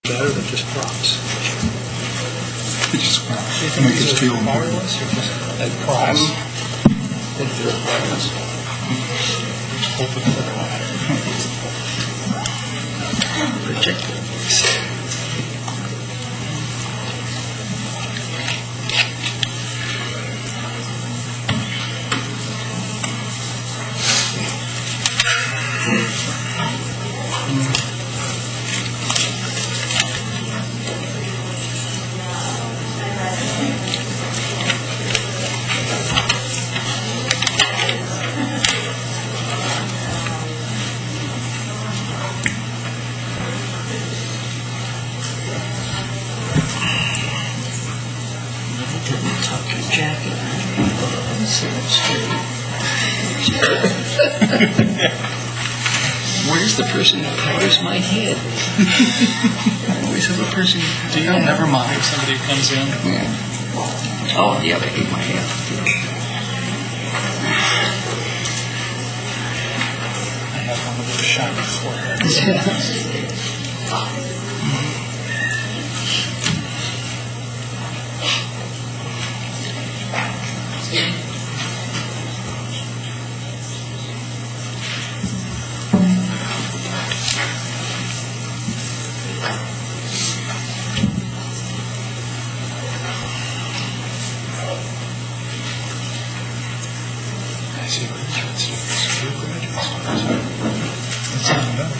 better than just props. Just Do you think make us feel more. wireless or just like props? I think they're wireless. Open for projectors. Jacket. Where's the person who covers my head? I always have a person. Do you never mind if somebody comes in? Yeah. Oh, yeah, they hate my head. I have one of those shiny foreheads. I see what you're trying to do. That's not bad.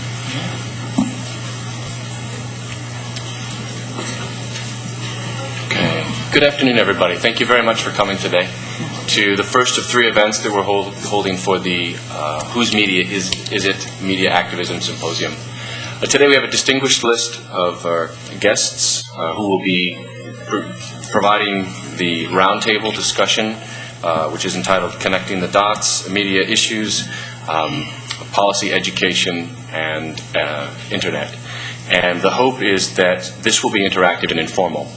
Okay. Good afternoon, everybody. Thank you very much for coming today to the first of three events that we're holding for the Whose Media Is It? Media Activism Symposium. Today we have a distinguished list of our guests who will be providing the roundtable discussion, which is entitled Connecting the Dots, Media Issues, Policy Education, and Internet. And the hope is that this will be interactive and informal.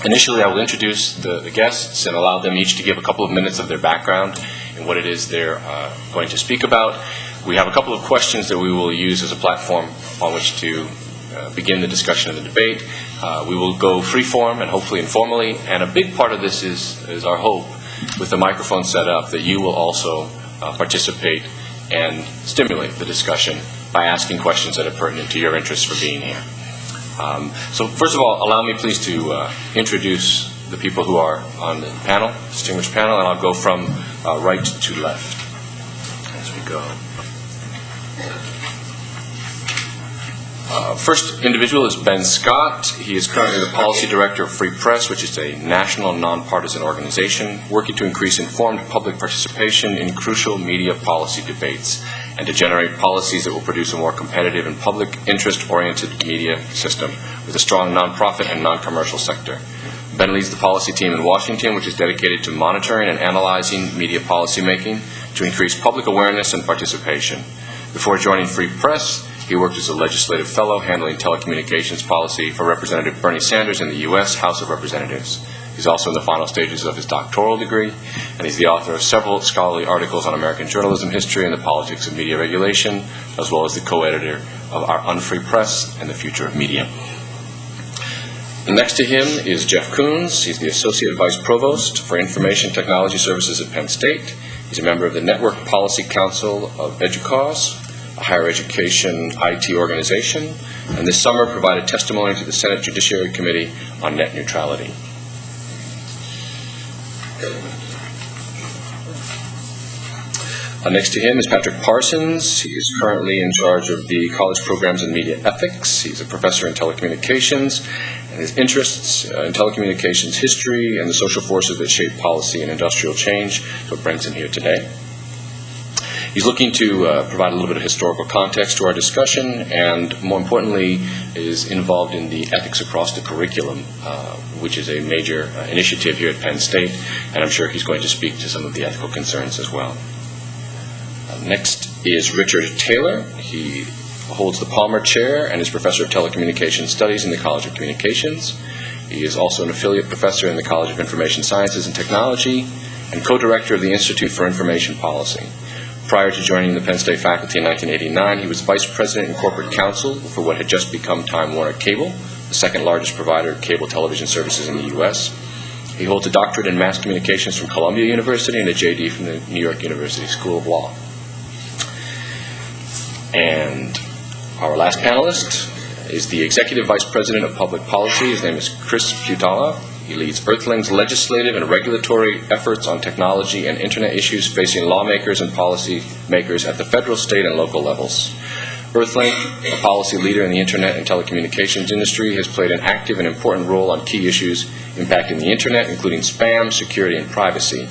Initially, I will introduce the guests and allow them each to give a couple of minutes of their background and what it is they're going to speak about. We have a couple of questions that we will use as a platform on which to begin the discussion and the debate. We will go free-form and hopefully informally, and a big part of this is our hope, with the microphone set up, that you will also participate and stimulate the discussion by asking questions that are pertinent to your interests for being here. So first of all, allow me please to introduce the people who are on the panel, distinguished panel, and I'll go from right to left as we go. First individual is Ben Scott. He is currently the Policy Director of Free Press, which is a national nonpartisan organization working to increase informed public participation in crucial media policy debates and to generate policies that will produce a more competitive and public interest-oriented media system with a strong nonprofit and non-commercial sector. Ben leads the policy team in Washington, which is dedicated to monitoring and analyzing media policymaking to increase public awareness and participation. Before joining Free Press, he worked as a legislative fellow handling telecommunications policy for Representative Bernie Sanders in the U.S. House of Representatives. He's also in the final stages of his doctoral degree, and he's the author of several scholarly articles on American journalism history and the politics of media regulation, as well as the co-editor of our Unfree Press and the Future of Media. And next to him is Jeff Coons. He's the Associate Vice Provost for Information Technology Services at Penn State. He's a member of the Network Policy Council of EDUCAUSE, a higher education IT organization, and this summer provided testimony to the Senate Judiciary Committee on net neutrality. Next to him is Patrick Parsons. He is currently in charge of the College Programs in Media Ethics. He's a professor in telecommunications, and his interests in telecommunications history and the social forces that shape policy and industrial change is what brings him here today. He's looking to provide a little bit of historical context to our discussion, and more importantly, is involved in the ethics across the curriculum, which is a major initiative here at Penn State, and I'm sure he's going to speak to some of the ethical concerns as well. Next is Richard Taylor. He holds the Palmer Chair and is Professor of Telecommunications Studies in the College of Communications. He is also an affiliate professor in the College of Information Sciences and Technology and co-director of the Institute for Information Policy. Prior to joining the Penn State faculty in 1989, he was vice president and corporate counsel for what had just become Time Warner Cable, the second largest provider of cable television services in the U.S. He holds a doctorate in mass communications from Columbia University and a JD from the New York University School of Law. And our last panelist is the Executive Vice President of Public Policy. His name is Chris Sudahlah. He leads Earthling's legislative and regulatory efforts on technology and internet issues facing lawmakers and policymakers at the federal, state, and local levels. Earthling, a policy leader in the internet and telecommunications industry, has played an active and important role on key issues impacting the internet, including spam, security, and privacy.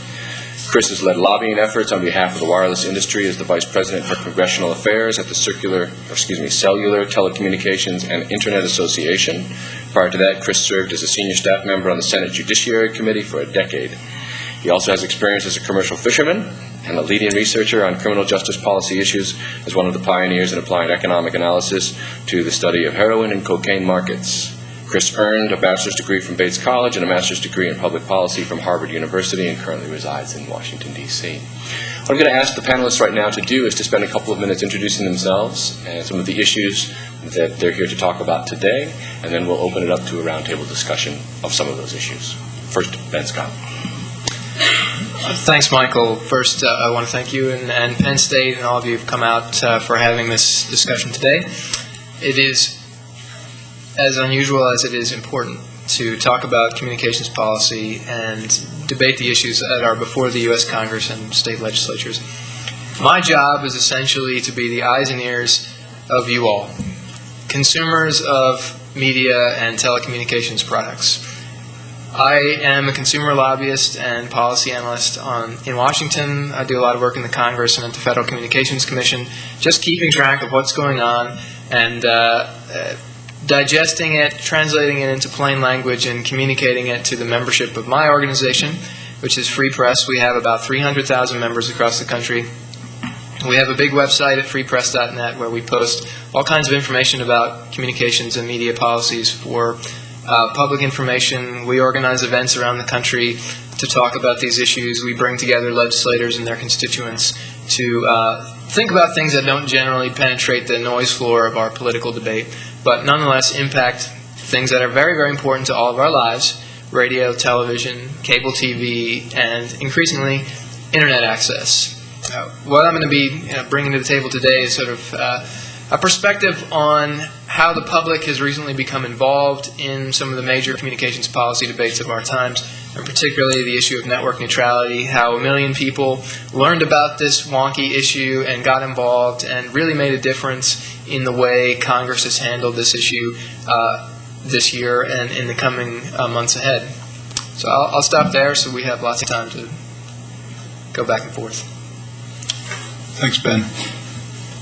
Chris has led lobbying efforts on behalf of the wireless industry as the Vice President for Congressional Affairs at the Cellular Telecommunications and Internet Association. Prior to that, Chris served as a senior staff member on the Senate Judiciary Committee for a decade. He also has experience as a commercial fisherman and a leading researcher on criminal justice policy issues, as one of the pioneers in applying economic analysis to the study of heroin and cocaine markets. Chris earned a bachelor's degree from Bates College and a master's degree in public policy from Harvard University and currently resides in Washington, D.C. What I'm going to ask the panelists right now to do is to spend a couple of minutes introducing themselves and some of the issues that they're here to talk about today, and then we'll open it up to a roundtable discussion of some of those issues. First, Ben Scott. Thanks, Michael. First, I want to thank you and Penn State and all of you who've come out for having this discussion today. It is as unusual as it is important to talk about communications policy and debate the issues that are before the U.S. Congress and state legislatures. My job is essentially to be the eyes and ears of you all, consumers of media and telecommunications products. I am a consumer lobbyist and policy analyst in Washington. I do a lot of work in the Congress and at the Federal Communications Commission, just keeping track of what's going on and digesting it, translating it into plain language, and communicating it to the membership of my organization, which is Free Press. We have about 300,000 members across the country. We have a big website at freepress.net where we post all kinds of information about communications and media policies for public information. We organize events around the country to talk about these issues. We bring together legislators and their constituents to think about things that don't generally penetrate the noise floor of our political debate, but nonetheless impact things that are very, very important to all of our lives: radio, television, cable TV, and increasingly internet access. What I'm going to be bringing to the table today is sort of a perspective on how the public has recently become involved in some of the major communications policy debates of our times, and particularly the issue of network neutrality, how 1 million people learned about this wonky issue and got involved and really made a difference in the way Congress has handled this issue this year and in the coming months ahead. So I'll stop there so we have lots of time to go back and forth. Thanks, Ben.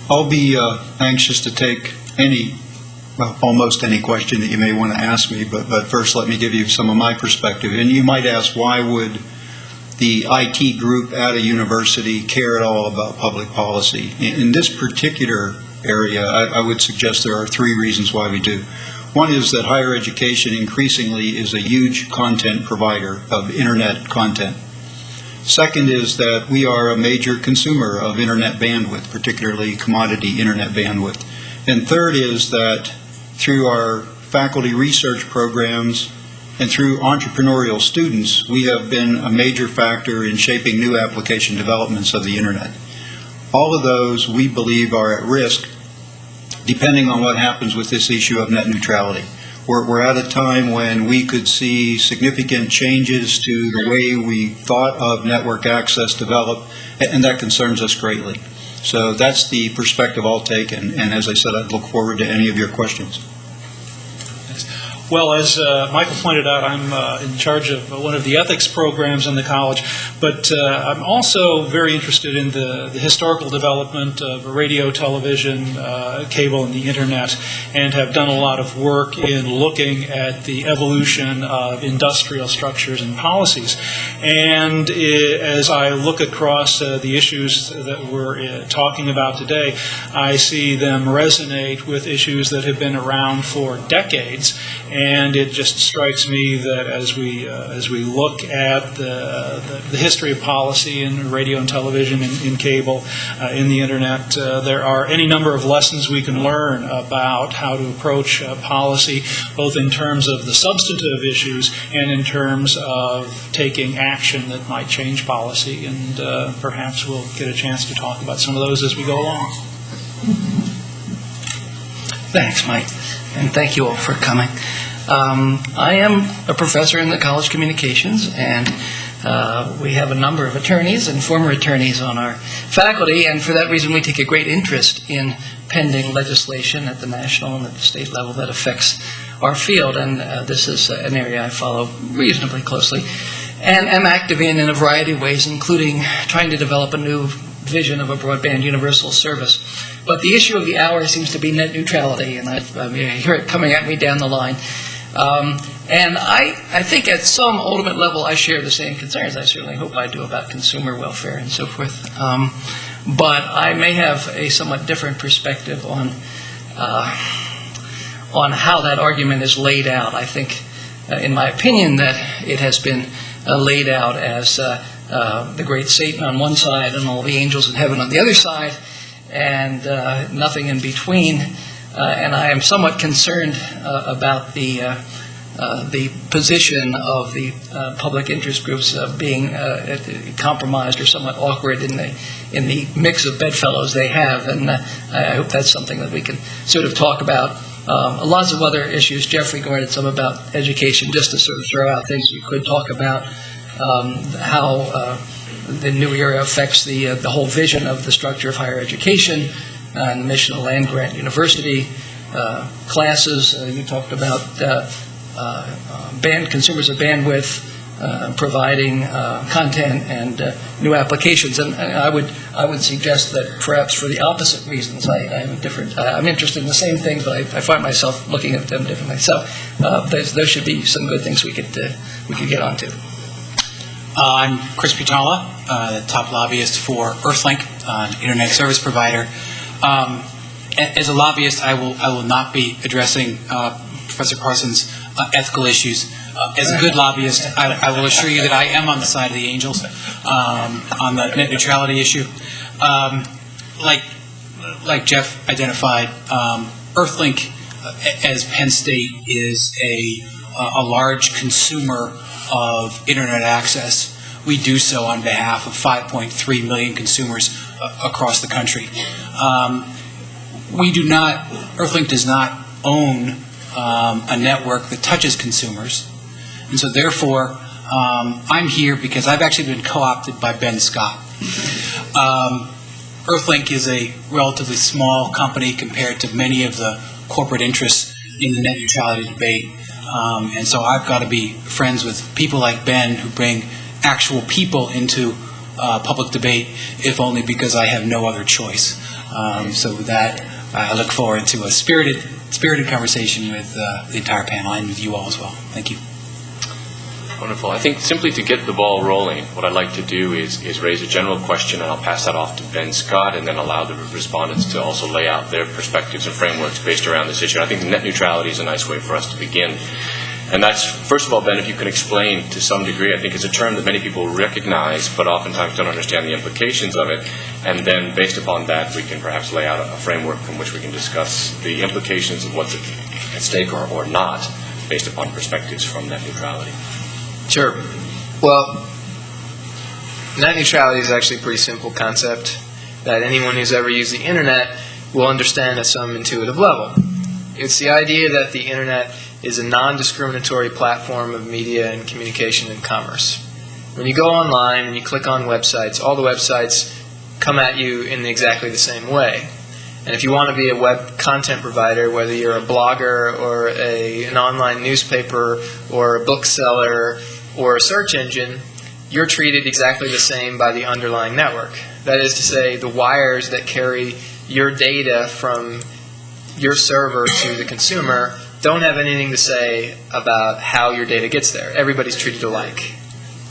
I'll be anxious to take almost any question that you may want to ask me, but first let me give you some of my perspective. And you might ask, why would the IT group at a university care at all about public policy? In this particular area, I would suggest there are 3 reasons why we do. One is that higher education increasingly is a huge content provider of internet content. Second is that we are a major consumer of internet bandwidth, particularly commodity internet bandwidth. And third is that through our faculty research programs and through entrepreneurial students, we have been a major factor in shaping new application developments of the internet. All of those, we believe, are at risk depending on what happens with this issue of net neutrality. We're at a time when we could see significant changes to the way we thought of network access develop, and that concerns us greatly. So that's the perspective I'll take, and as I said, I'd look forward to any of your questions. Well, as Michael pointed out, I'm in charge of one of the ethics programs in the college, but I'm also very interested in the historical development of radio, television, cable, and the internet, and have done a lot of work in looking at the evolution of industrial structures and policies. And as I look across the issues that we're talking about today, I see them resonate with issues that have been around for decades, And it just strikes me that as we look at the history of policy in radio and television, in cable, in the internet, there are any number of lessons we can learn about how to approach policy, both in terms of the substantive issues and in terms of taking action that might change policy. And perhaps we'll get a chance to talk about some of those as we go along. Thanks, Mike, and thank you all for coming. I am a professor in the College of Communications, and we have a number of attorneys and former attorneys on our faculty, and for that reason we take a great interest in pending legislation at the national and at the state level that affects our field, and this is an area I follow reasonably closely, and am active in a variety of ways, including trying to develop a new vision of a broadband universal service. But the issue of the hour seems to be net neutrality, and I hear it coming at me down the line. And I think at some ultimate level I share the same concerns. I certainly hope I do about consumer welfare and so forth. But I may have a somewhat different perspective on how that argument is laid out. I think, in my opinion, that it has been laid out as the great Satan on one side and all the angels in heaven on the other side, and nothing in between. And I am somewhat concerned about the position of the public interest groups being compromised or somewhat awkward in the mix of bedfellows they have. And I hope that's something that we can sort of talk about. Lots of other issues. Jeff regarded some about education, just to sort of throw out things we could talk about. How the new era affects the whole vision of the structure of higher education and the mission of land-grant university, classes. You talked about consumers of bandwidth, providing content and new applications. And I would suggest that perhaps for the opposite reasons, I'm interested in the same things, but I find myself looking at them differently. So those should be some good things we could get onto. I'm Chris Sudahlah, the top lobbyist for Earthlink, an internet service provider. As a lobbyist, I will not be addressing Professor Parsons' ethical issues. As a good lobbyist, I will assure you that I am on the side of the angels on the net neutrality issue. Like Jeff identified, Earthlink, as Penn State, is a large consumer of internet access. We do so on behalf of 5.3 million consumers across the country. Earthlink does not own a network that touches consumers, and so therefore I'm here because I've actually been co-opted by Ben Scott. Earthlink is a relatively small company compared to many of the corporate interests in the net neutrality debate. And so I've got to be friends with people like Ben who bring actual people into public debate, if only because I have no other choice. So with that, I look forward to a spirited conversation with the entire panel and with you all as well. Thank you. Wonderful. I think simply to get the ball rolling, what I'd like to do is raise a general question, and I'll pass that off to Ben Scott, and then allow the respondents to also lay out their perspectives and frameworks based around this issue. I think net neutrality is a nice way for us to begin. And that's, first of all, Ben, if you can explain to some degree, I think it's a term that many people recognize, but oftentimes don't understand the implications of it. And then based upon that, we can perhaps lay out a framework from which we can discuss the implications of what's at stake or not, based upon perspectives from net neutrality. Sure. Well, net neutrality is actually a pretty simple concept that anyone who's ever used the internet will understand at some intuitive level. It's the idea that the internet is a non-discriminatory platform of media and communication and commerce. When you go online and you click on websites, all the websites come at you in exactly the same way. And if you want to be a web content provider, whether you're a blogger or an online newspaper or a bookseller or a search engine, you're treated exactly the same by the underlying network. That is to say, the wires that carry your data from your server to the consumer don't have anything to say about how your data gets there. Everybody's treated alike.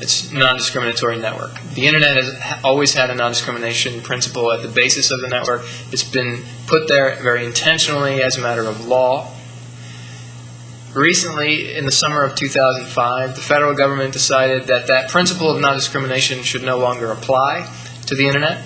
It's a non-discriminatory network. The internet has always had a non-discrimination principle at the basis of the network. It's been put there very intentionally as a matter of law. Recently, in the summer of 2005, the federal government decided that principle of non-discrimination should no longer apply to the Internet.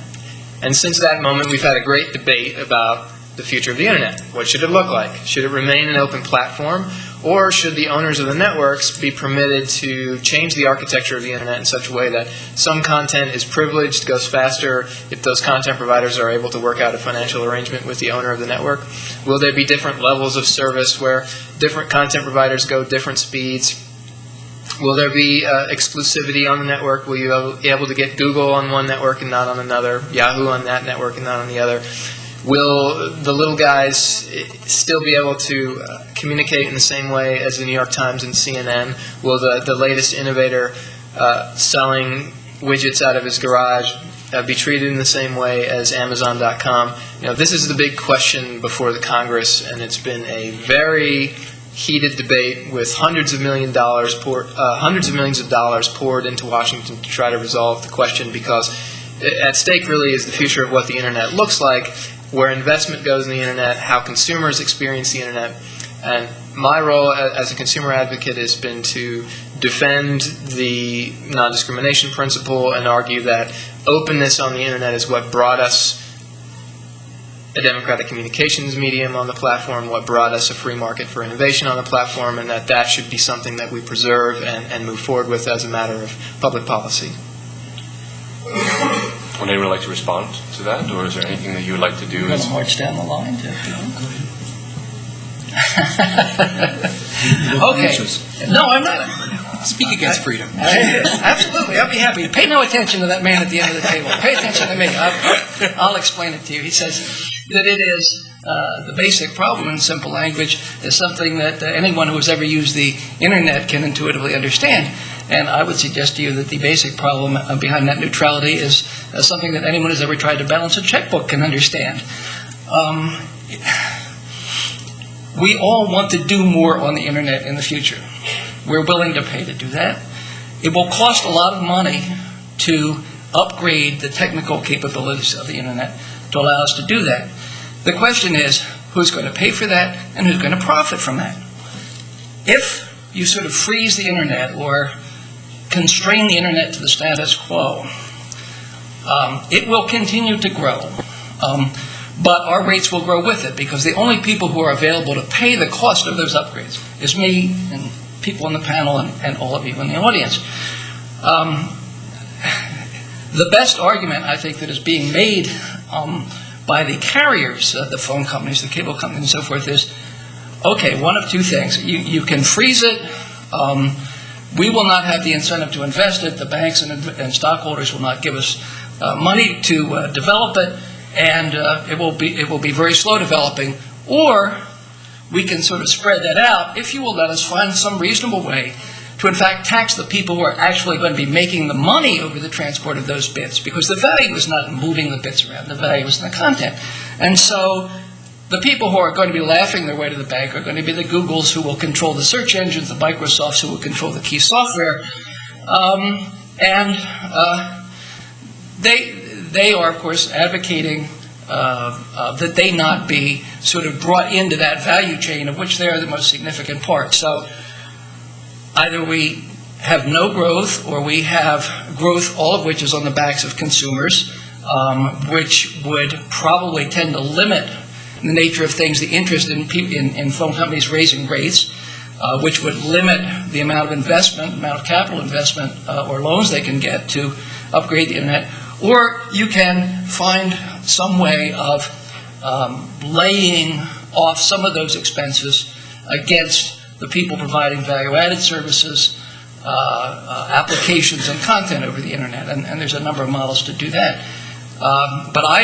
And since that moment, we've had a great debate about the future of the Internet. What should it look like? Should it remain an open platform, or should the owners of the networks be permitted to change the architecture of the Internet in such a way that some content is privileged, goes faster, if those content providers are able to work out a financial arrangement with the owner of the network? Will there be different levels of service where different content providers go different speeds? Will there be exclusivity on the network? Will you be able to get Google on one network and not on another, Yahoo on that network and not on the other? Will the little guys still be able to communicate in the same way as the New York Times and CNN? Will the latest innovator selling widgets out of his garage be treated in the same way as Amazon.com? This is the big question before the Congress, and it's been a very heated debate with hundreds of millions of dollars poured into Washington to try to resolve the question, because at stake really is the future of what the Internet looks like, where investment goes in the Internet, how consumers experience the Internet. And my role as a consumer advocate has been to defend the non-discrimination principle and argue that openness on the Internet is what brought us a democratic communications medium on the platform, what brought us a free market for innovation on the platform, and that should be something that we preserve and move forward with as a matter of public policy. Would anyone like to respond to that, or is there anything that you would like to do? You're going to march down the line? Okay. No, I'm not. Speak against freedom. Absolutely. I'll be happy. Pay no attention to that man at the end of the table. Pay attention to me. I'll explain it to you. He says that it is the basic problem in simple language is something that anyone who has ever used the Internet can intuitively understand. And I would suggest to you that the basic problem behind net neutrality is something that anyone who's ever tried to balance a checkbook can understand. We all want to do more on the Internet in the future. We're willing to pay to do that. It will cost a lot of money to upgrade the technical capabilities of the Internet to allow us to do that. The question is, who's going to pay for that and who's going to profit from that? If you sort of freeze the Internet or constrain the Internet to the status quo, it will continue to grow. But our rates will grow with it, because the only people who are available to pay the cost of those upgrades is me and people on the panel and all of you in the audience. The best argument, I think, that is being made by the carriers, the phone companies, the cable companies, and so forth, is, okay, one of two things. You can freeze it. We will not have the incentive to invest it. The banks and stockholders will not give us money to develop it, and it will be very slow developing. Or we can sort of spread that out if you will let us find some reasonable way to, in fact, tax the people who are actually going to be making the money over the transport of those bits, because the value is not in moving the bits around. The value is in the content. And so the people who are going to be laughing their way to the bank are going to be the Googles who will control the search engines, the Microsofts who will control the key software. They are, of course, advocating that they not be sort of brought into that value chain of which they are the most significant part. So either we have no growth, or we have growth, all of which is on the backs of consumers, which would probably tend to limit the nature of things, the interest in phone companies raising rates, which would limit the amount of investment, amount of capital investment or loans they can get to upgrade the Internet. Or you can find some way of laying off some of those expenses against the people providing value-added services, applications, and content over the Internet. And there's a number of models to do that. But I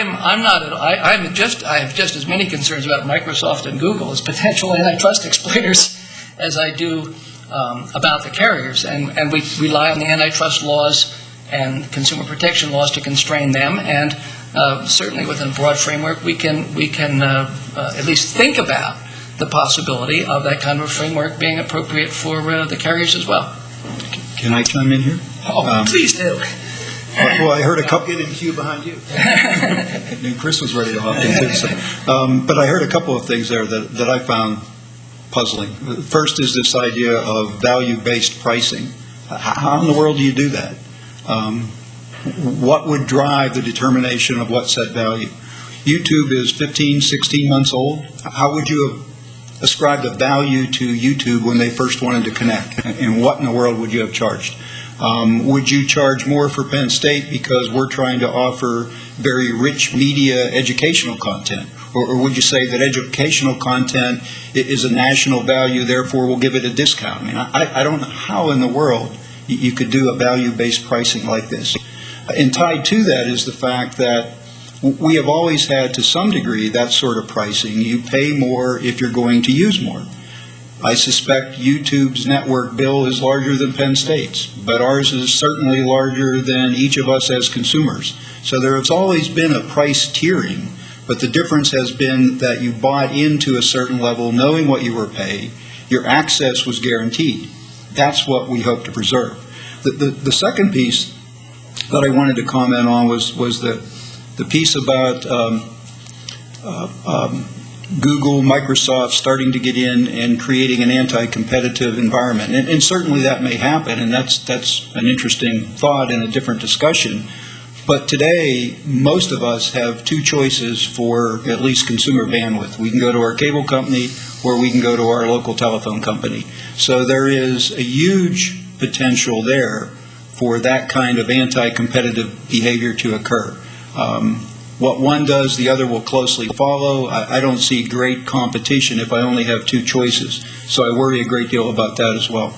have just as many concerns about Microsoft and Google as potential antitrust exploiters as I do about the carriers. And we rely on the antitrust laws and consumer protection laws to constrain them. And certainly within a broad framework, we can at least think about the possibility of that kind of a framework being appropriate for the carriers as well. Can I chime in here? Oh, please do. Well, I heard a couple. Get in queue behind you. And Chris was ready to hop in too. So, but I heard a couple of things there that I found puzzling. First is this idea of value-based pricing. How in the world do you do that? What would drive the determination of what set value? YouTube is 15, 16 months old. How would you have ascribed a value to YouTube when they first wanted to connect? And what in the world would you have charged? Would you charge more for Penn State because we're trying to offer very rich media educational content? Or would you say that educational content is a national value, therefore we'll give it a discount? I mean, I don't know how in the world you could do a value-based pricing like this. And tied to that is the fact that we have always had, to some degree, that sort of pricing. You pay more if you're going to use more. I suspect YouTube's network bill is larger than Penn State's, but ours is certainly larger than each of us as consumers. So there has always been a price tiering, but the difference has been that you bought into a certain level knowing what you were paying. Your access was guaranteed. That's what we hope to preserve. The second piece that I wanted to comment on was the piece about Google, Microsoft starting to get in and creating an anti-competitive environment. And certainly that may happen, and that's an interesting thought and a different discussion. But today, most of us have two choices for at least consumer bandwidth. We can go to our cable company or we can go to our local telephone company. So there is a huge potential there for that kind of anti-competitive behavior to occur. What one does, the other will closely follow. I don't see great competition if I only have two choices. So I worry a great deal about that as well.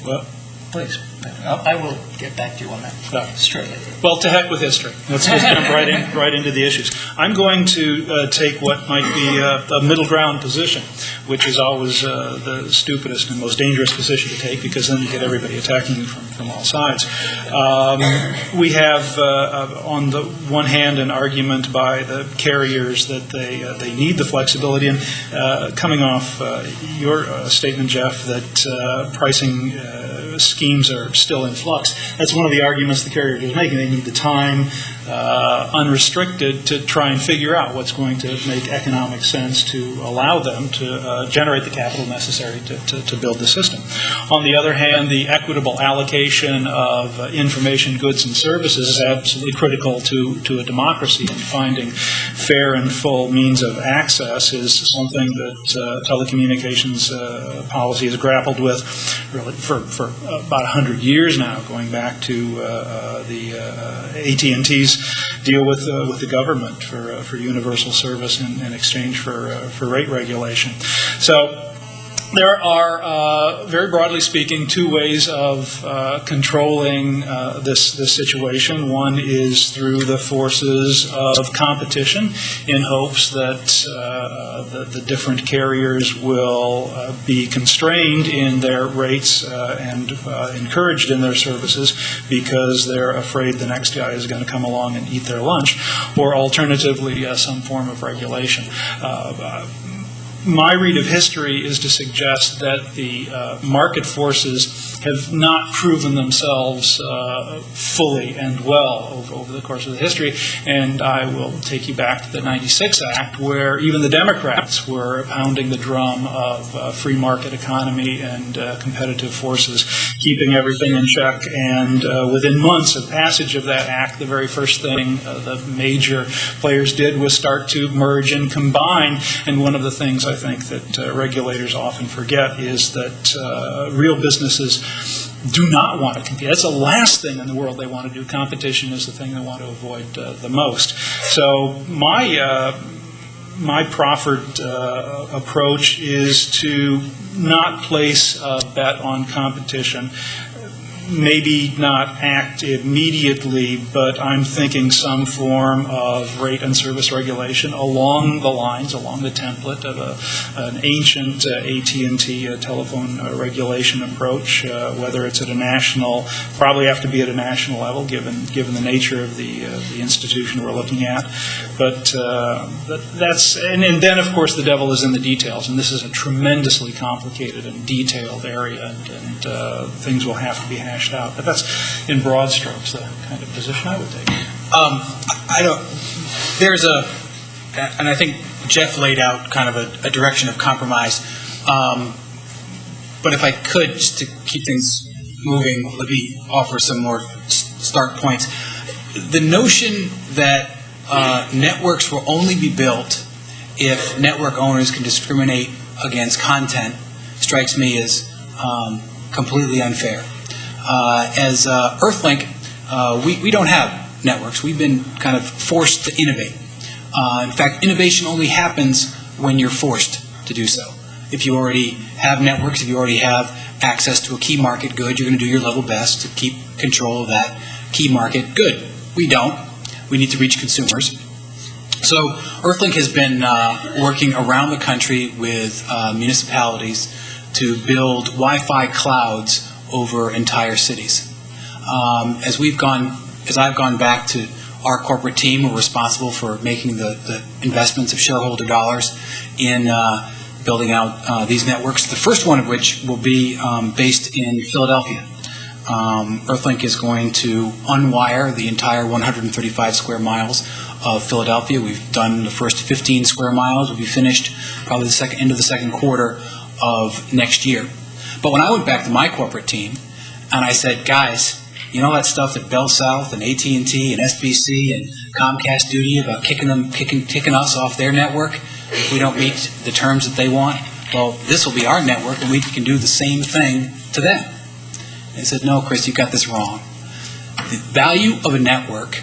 Well, please. I will get back to you on that shortly. Well, to heck with history. Let's just jump right into the issues. I'm going to take what might be a middle ground position, which is always the stupidest and most dangerous position to take, because then you get everybody attacking you from all sides. We have, on the one hand, an argument by the carriers that they need the flexibility, and coming off your statement, Jeff, that pricing schemes are still in flux. That's one of the arguments the carrier is making. They need the time unrestricted to try and figure out what's going to make economic sense to allow them to generate the capital necessary to build the system. On the other hand, the equitable allocation of information, goods, and services is absolutely critical to a democracy, and finding fair and full means of access is something that telecommunications policy has grappled with really for about 100 years now, going back to the AT&T's deal with the government for universal service in exchange for rate regulation. So there are, very broadly speaking, two ways of controlling this situation. One is through the forces of competition, in hopes that the different carriers will be constrained in their rates and encouraged in their services because they're afraid the next guy is going to come along and eat their lunch, or alternatively some form of regulation. My read of history is to suggest that the market forces have not proven themselves fully and well over the course of the history, and I will take you back to the 96 Act, where even the Democrats were pounding the drum of free market economy and competitive forces, keeping everything in check, and within months of passage of that act, the very first thing the major players did was start to merge and combine, and one of the things I think that regulators often forget is that real businesses do not want to compete. That's the last thing in the world they want to do. Competition is the thing they want to avoid the most. So my proffered approach is to not place a bet on competition. Maybe not act immediately, but I'm thinking some form of rate and service regulation along the template of an ancient AT&T telephone regulation approach, whether it's at a national, probably have to be at a national level given the nature of the institution we're looking at. But that's, and then of course the devil is in the details, and this is a tremendously complicated and detailed area, and things will have to be hashed out. But that's, in broad strokes, the kind of position I would take. There's and I think Jeff laid out kind of a direction of compromise. But if I could, just to keep things moving, let me offer some more start points. The notion that networks will only be built if network owners can discriminate against content strikes me as completely unfair. As Earthlink, we don't have networks. We've been kind of forced to innovate. In fact, innovation only happens when you're forced to do so. If you already have networks, if you already have access to a key market good, you're going to do your level best to keep control of that key market good. We don't. We need to reach consumers. So Earthlink has been working around the country with municipalities to build Wi-Fi clouds over entire cities. As I've gone back to our corporate team, we're responsible for making the investments of shareholder dollars in building out these networks, the first one of which will be based in Philadelphia. Earthlink is going to unwire the entire 135 square miles of Philadelphia. We've done the first 15 square miles. We'll be finished probably the end of the second quarter of next year. But when I went back to my corporate team and I said, guys, you know that stuff that Bell South and AT&T and SBC and Comcast do to you about kicking us off their network if we don't meet the terms that they want? Well, this will be our network and we can do the same thing to them. They said, no, Chris, you got this wrong. The value of a network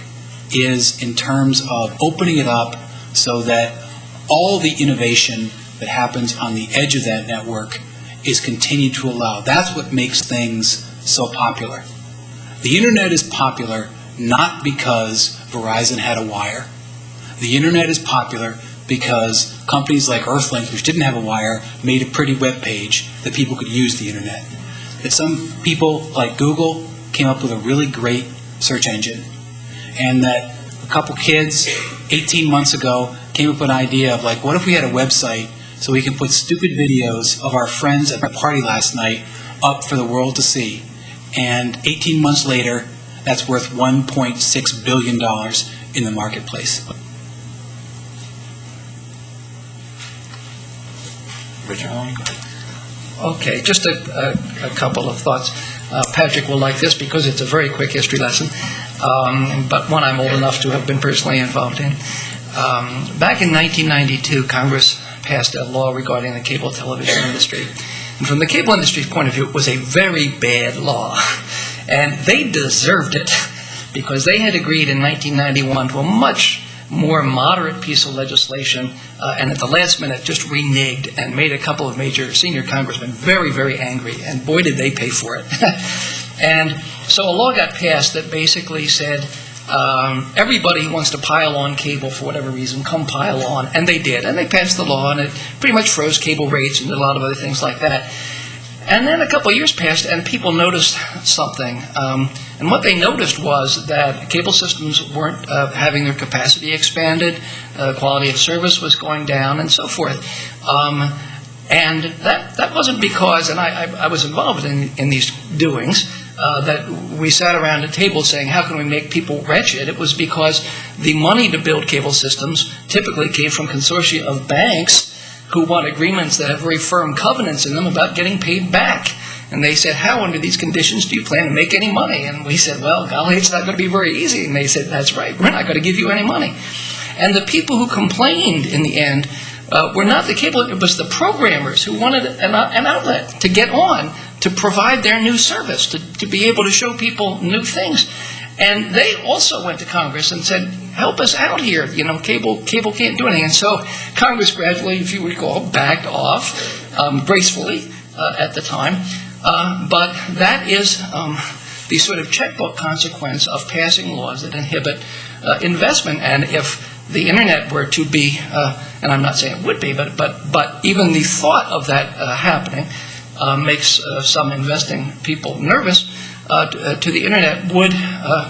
is in terms of opening it up so that all the innovation that happens on the edge of that network is continued to allow. That's what makes things so popular. The internet is popular not because Verizon had a wire. The internet is popular because companies like Earthlink, which didn't have a wire, made a pretty web page that people could use the internet. That some people like Google came up with a really great search engine, and that a couple kids 18 months ago came up with an idea of like, what if we had a website so we can put stupid videos of our friends at a party last night up for the world to see? And 18 months later, that's worth $1.6 billion in the marketplace. Richard? Okay, just a couple of thoughts. Patrick will like this because it's a very quick history lesson, but one I'm old enough to have been personally involved in. Back in 1992, Congress passed a law regarding the cable television industry. And from the cable industry's point of view, it was a very bad law. And they deserved it because they had agreed in 1991 to a much more moderate piece of legislation, and at the last minute just reneged and made a couple of major senior congressmen very, very angry, and boy did they pay for it. And so a law got passed that basically said, everybody who wants to pile on cable for whatever reason, come pile on, and they did, and they passed the law, and it pretty much froze cable rates and did a lot of other things like that. And then a couple of years passed, and people noticed something. And what they noticed was that cable systems weren't having their capacity expanded, quality of service was going down, and so forth. And that wasn't because, and I was involved in these doings, that we sat around a table saying, how can we make people wretched? It was because the money to build cable systems typically came from consortia of banks who want agreements that have very firm covenants in them about getting paid back. And they said, how under these conditions do you plan to make any money? And we said, well, golly, it's not going to be very easy. And they said, that's right, we're not going to give you any money. And the people who complained in the end were not the cable, it was the programmers who wanted an outlet to get on, to provide their new service, to be able to show people new things. And they also went to Congress and said, help us out here. You know, cable can't do anything. And so Congress gradually, if you recall, backed off gracefully at the time. But that is the sort of checkbook consequence of passing laws that inhibit investment. And if the internet were to be, and I'm not saying it would be, but even the thought of that happening makes some investing people nervous, to the internet would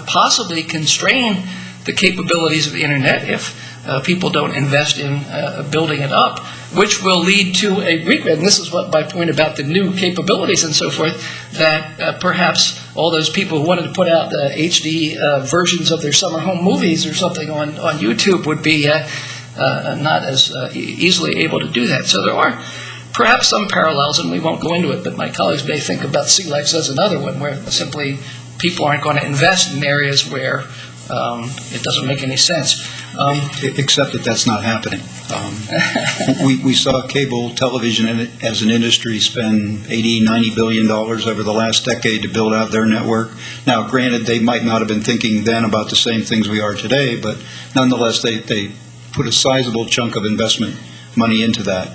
possibly constrain the capabilities of the internet if people don't invest in building it up, which will lead to a regret. And this is what my point about the new capabilities and so forth, that perhaps all those people who wanted to put out HD versions of their summer home movies or something on YouTube would be not as easily able to do that. So there are perhaps some parallels, and we won't go into it, but my colleagues may think about sea life as another one, where simply people aren't going to invest in areas where it doesn't make any sense. Except that that's not happening. We saw cable television as an industry spend $80-90 billion over the last decade to build out their network. Now, granted, they might not have been thinking then about the same things we are today, but nonetheless, they put a sizable chunk of investment money into that.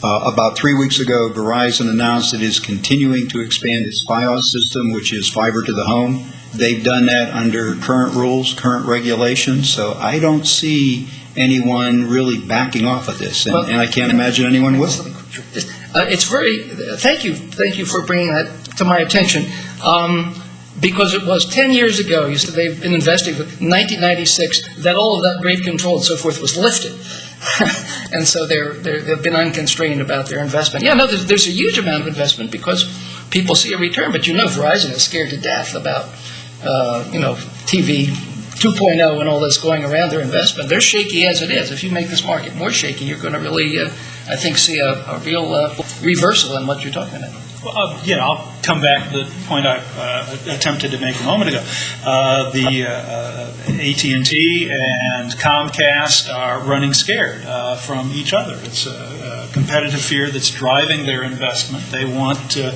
About 3 weeks ago, Verizon announced it is continuing to expand its FiOS system, which is fiber to the home. They've done that under current rules, current regulations, so I don't see anyone really backing off of this, and I can't imagine anyone will. It's very, thank you for bringing that to my attention, because it was 10 years ago, you said they've been investing, in 1996, that all of that rate control and so forth was lifted. And so they've been unconstrained about their investment. Yeah, no, there's a huge amount of investment because people see a return, but Verizon is scared to death about TV 2.0 and all that's going around their investment. They're shaky as it is. If you make this market more shaky, you're going to really, I think, see a real reversal in what you're talking about. Well, I'll come back to the point I attempted to make a moment ago. The AT&T and Comcast are running scared from each other. It's a competitive fear that's driving their investment. They want to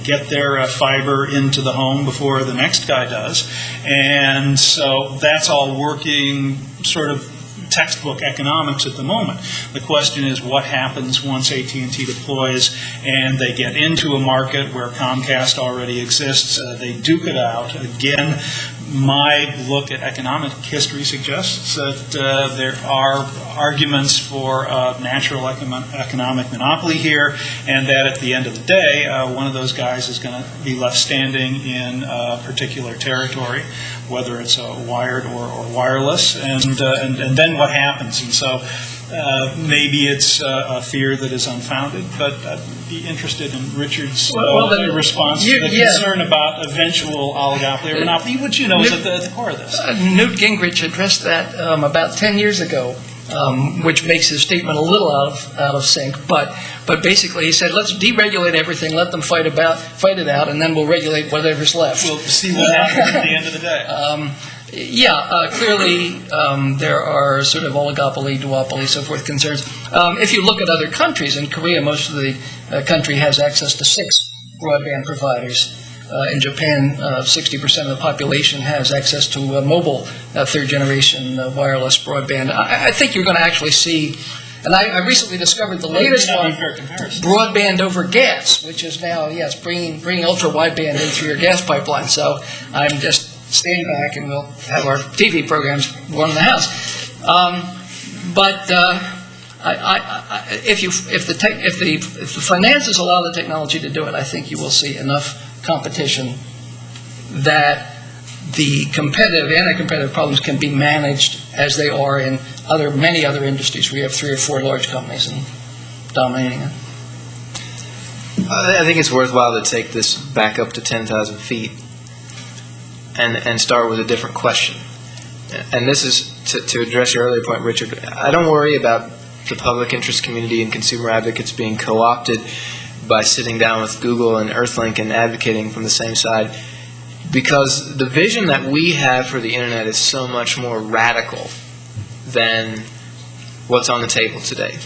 get their fiber into the home before the next guy does. And so that's all working sort of textbook economics at the moment. The question is what happens once AT&T deploys and they get into a market where Comcast already exists. They duke it out. Again, my look at economic history suggests that there are arguments for natural economic monopoly here, and that at the end of the day, one of those guys is going to be left standing in a particular territory, whether it's wired or wireless, and then what happens? And so maybe it's a fear that is unfounded, but I'd be interested in Richard's response to the concern about eventual oligopoly or monopoly, which is at the core of this. Newt Gingrich addressed that about 10 years ago, which makes his statement a little out of sync. But basically, he said, let's deregulate everything, let them fight it out, and then we'll regulate whatever's left. We'll see what happens at the end of the day. Clearly there are sort of oligopoly, duopoly, so forth concerns. If you look at other countries, in Korea, most of the country has access to 6 broadband providers. In Japan, 60% of the population has access to mobile third-generation wireless broadband. I think you're going to actually see, and I recently discovered the latest one, broadband over gas, which is now, bringing ultra-wideband in through your gas pipeline. So I'm just stand back and we'll have our TV programs run in the house. If the finances allow the technology to do it, I think you will see enough competition that the competitive and anti-competitive problems can be managed as they are in many other industries where you have 3 or 4 large companies and dominating it. I think it's worthwhile to take this back up to 10,000 feet and start with a different question. And this is to address your earlier point, Richard. I don't worry about the public interest community and consumer advocates being co-opted by sitting down with Google and Earthlink and advocating from the same side, because the vision that we have for the Internet is so much more radical than what's on the table today.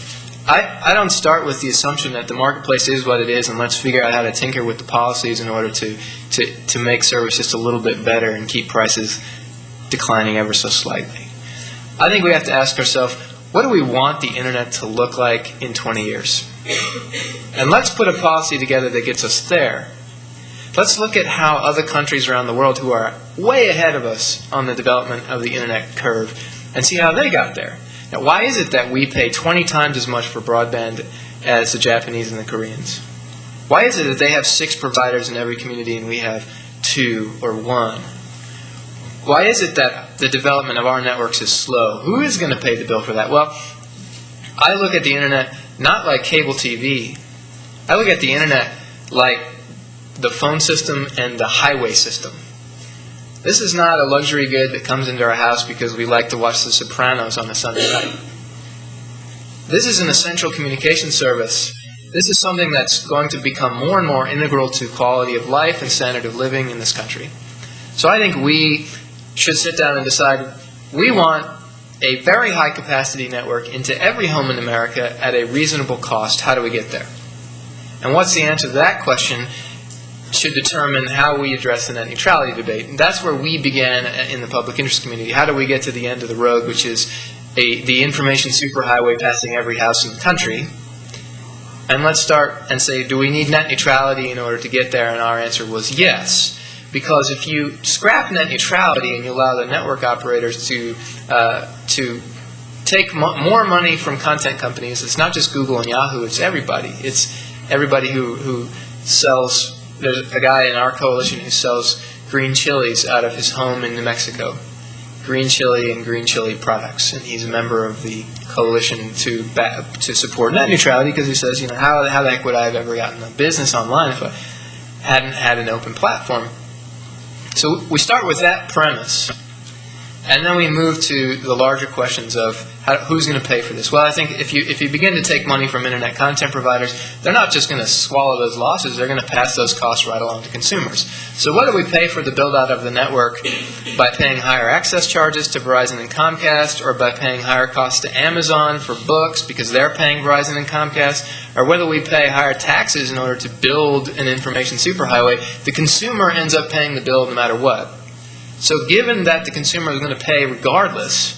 I don't start with the assumption that the marketplace is what it is and let's figure out how to tinker with the policies in order to make service just a little bit better and keep prices declining ever so slightly. I think we have to ask ourselves, what do we want the Internet to look like in 20 years? And let's put a policy together that gets us there. Let's look at how other countries around the world who are way ahead of us on the development of the Internet curve and see how they got there. Now, why is it that we pay 20 times as much for broadband as the Japanese and the Koreans? Why is it that they have 6 providers in every community and we have 2 or 1? Why is it that the development of our networks is slow? Who is going to pay the bill for that? Well, I look at the Internet not like cable TV. I look at the Internet like the phone system and the highway system. This is not a luxury good that comes into our house because we like to watch The Sopranos on a Sunday night. This is an essential communication service. This is something that's going to become more and more integral to quality of life and standard of living in this country. So I think we should sit down and decide we want a very high capacity network into every home in America at a reasonable cost. How do we get there? And what's the answer to that question should determine how we address the net neutrality debate. And that's where we began in the public interest community. How do we get to the end of the road, which is the information superhighway passing every house in the country? And let's start and say, do we need net neutrality in order to get there? And our answer was yes. Because if you scrap net neutrality and you allow the network operators to take more money from content companies, it's not just Google and Yahoo, it's everybody. It's everybody who sells. There's a guy in our coalition who sells green chilies out of his home in New Mexico. Green chili and green chili products. And he's a member of the coalition to support net neutrality because he says, how the heck would I have ever gotten a business online if I hadn't had an open platform? So we start with that premise, and then we move to the larger questions of who's going to pay for this. Well, I think if you begin to take money from internet content providers, they're not just going to swallow those losses, they're going to pass those costs right along to consumers. So whether we pay for the build-out of the network by paying higher access charges to Verizon and Comcast, or by paying higher costs to Amazon for books because they're paying Verizon and Comcast, or whether we pay higher taxes in order to build an information superhighway, the consumer ends up paying the bill no matter what. So given that the consumer is going to pay regardless,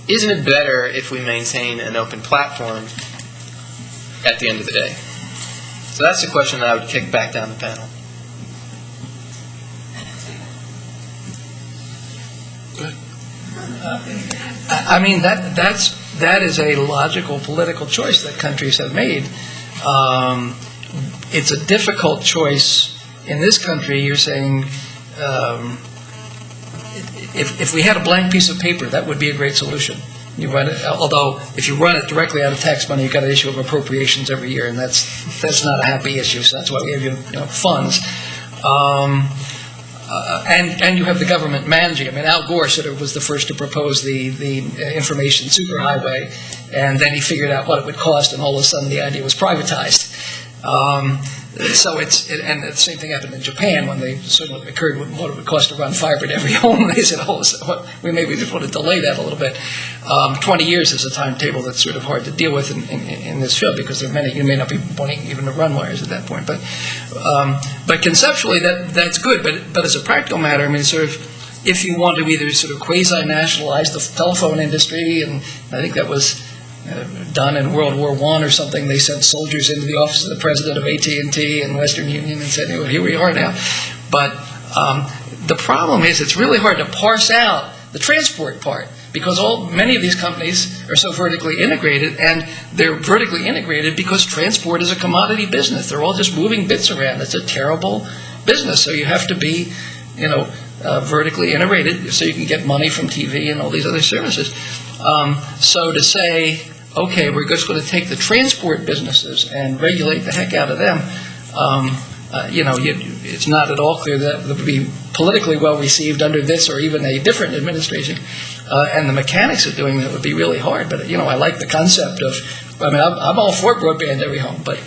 isn't it better if we maintain an open platform at the end of the day? So that's the question that I would kick back down the panel. I mean, that is a logical political choice that countries have made. It's a difficult choice in this country. You're saying if we had a blank piece of paper, that would be a great solution. You run it, although if you run it directly out of tax money, you've got an issue of appropriations every year, and that's not a happy issue. So that's why we have funds. And you have the government managing. I mean, Al Gore was the first to propose the information superhighway, and then he figured out what it would cost, and all of a sudden the idea was privatized. So and the same thing happened in Japan when they sort of occurred what it would cost to run fiber to every home. And they said, we just want to delay that a little bit. 20 years is a timetable that's sort of hard to deal with in this field because there are many, you may not be wanting even to run wires at that point. But conceptually that's good. But as a practical matter, I mean, sort of, if you want to either sort of quasi-nationalize the telephone industry, and I think that was done in World War I or something. They sent soldiers into the office of the president of AT&T and Western Union and said, here we are now. But the problem is it's really hard to parse out the transport part because many of these companies are so vertically integrated, and they're vertically integrated because transport is a commodity business. They're all just moving bits around. It's a terrible business. So you have to be, vertically integrated so you can get money from TV and all these other services. So to say, okay, we're just going to take the transport businesses and regulate the heck out of them, it's not at all clear that would be politically well received under this or even a different administration. And the mechanics of doing that would be really hard. But, I like the concept of, I'm all for broadband every home, but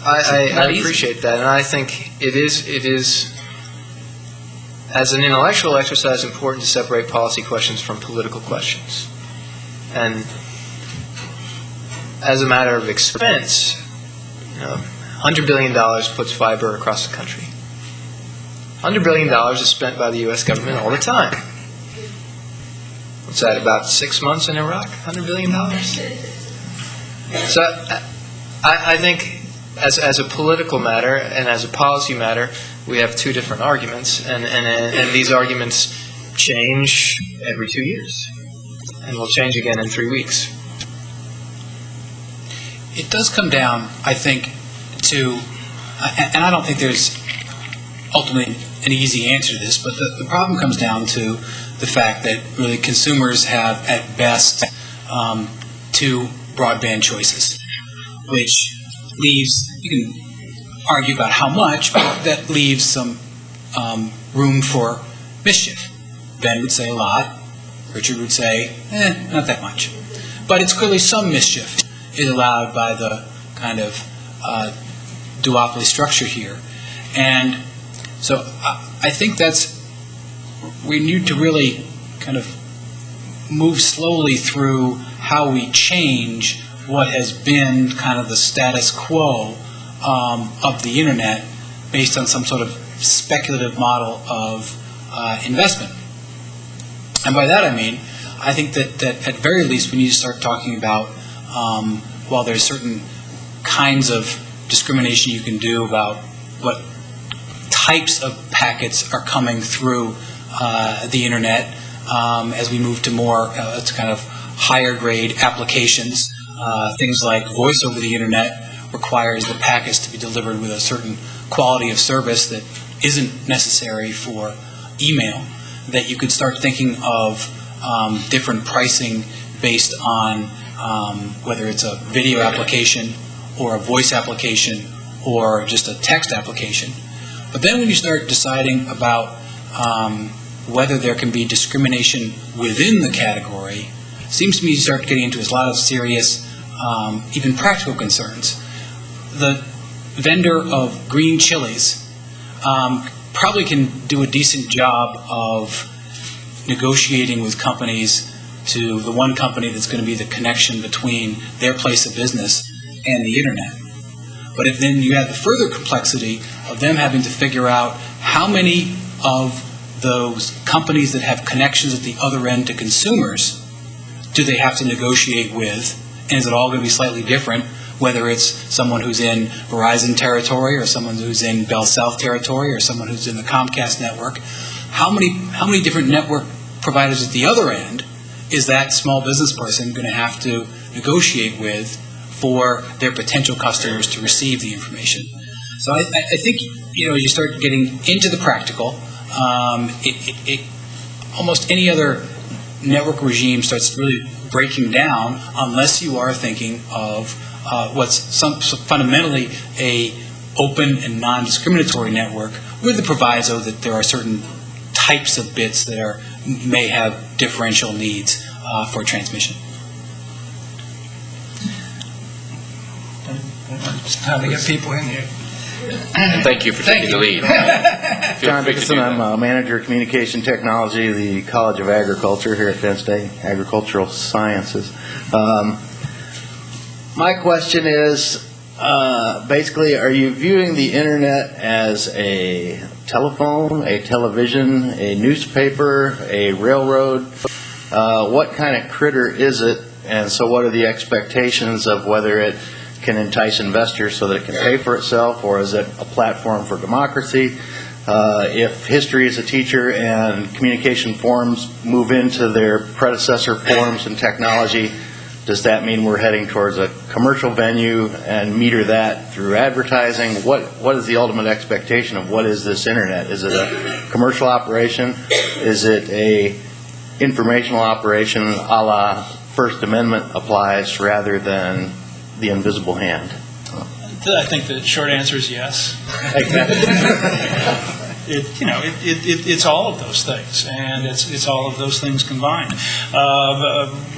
I appreciate that. And I think it is, as an intellectual exercise, important to separate policy questions from political questions. And as a matter of expense, $100 billion puts fiber across the country. $100 billion is spent by the U.S. government all the time. What's that, about 6 months in Iraq? $100 billion? So I think as a political matter and as a policy matter, we have two different arguments, and these arguments change every 2 years, and will change again in 3 weeks. It does come down, I think, to, and I don't think there's ultimately an easy answer to this, but the problem comes down to the fact that really consumers have, at best, two broadband choices, which leaves, you can argue about how much, but that leaves some room for mischief. Ben would say a lot. Richard would say, not that much. But it's clearly some mischief is allowed by the kind of duopoly structure here. And so I think we need to really kind of move slowly through how we change what has been kind of the status quo of the internet based on some sort of speculative model of investment. And by that I mean, I think that at very least we need to start talking about, while there's certain kinds of discrimination you can do about what types of packets are coming through the internet, as we move to more to kind of higher grade applications. Things like voice over the internet requires the packets to be delivered with a certain quality of service that isn't necessary for email, that you could start thinking of different pricing based on whether it's a video application or a voice application or just a text application. But then when you start deciding about whether there can be discrimination within the category, it seems to me you start getting into a lot of serious, even practical concerns. The vendor of green chilies probably can do a decent job of negotiating with companies to the one company that's going to be the connection between their place of business and the internet. But if then you have the further complexity of them having to figure out how many of those companies that have connections at the other end to consumers do they have to negotiate with, and is it all going to be slightly different, whether it's someone who's in Verizon territory or someone who's in Bell South territory or someone who's in the Comcast network. How many different network providers at the other end is that small business person going to have to negotiate with for their potential customers to receive the information? So I think, you start getting into the practical. Almost any other network regime starts really breaking down unless you are thinking of what's fundamentally a open and non-discriminatory network with the proviso that there are certain types of bits that may have differential needs for transmission. It's time to get people in here. Thank you for taking the lead. John Dickinson, I'm Manager of Communication Technology of the College of Agriculture here at Penn State, Agricultural Sciences. My question is, basically, are you viewing the internet as a telephone, a television, a newspaper, a railroad? What kind of critter is it? And so what are the expectations of whether it can entice investors so that it can pay for itself, or is it a platform for democracy? If history is a teacher and communication forms move into their predecessor forms and technology, does that mean we're heading towards a commercial venue and meter that through advertising? What is the ultimate expectation of what is this internet? Is it a commercial operation? Is it a informational operation a la First Amendment applies rather than the invisible hand? I think the short answer is yes. It's all of those things, and it's all of those things combined.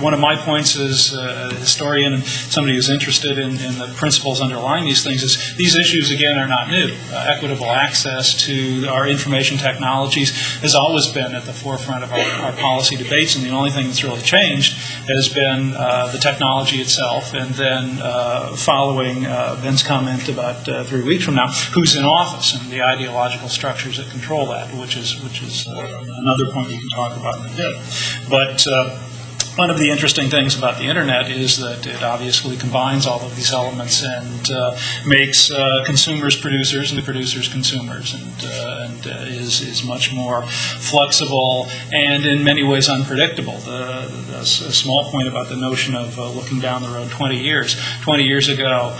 One of my points as a historian and somebody who's interested in the principles underlying these things is these issues, again, are not new. Equitable access to our information technologies has always been at the forefront of our policy debates, and the only thing that's really changed has been the technology itself, and then following Ben's comment about 3 weeks from now, who's in office and the ideological structures that control that, which is another point we can talk about in a bit. But one of the interesting things about the internet is that it obviously combines all of these elements and makes consumers producers and the producers consumers, and is much more flexible and in many ways unpredictable. A small point about the notion of looking down the road 20 years. 20 years ago,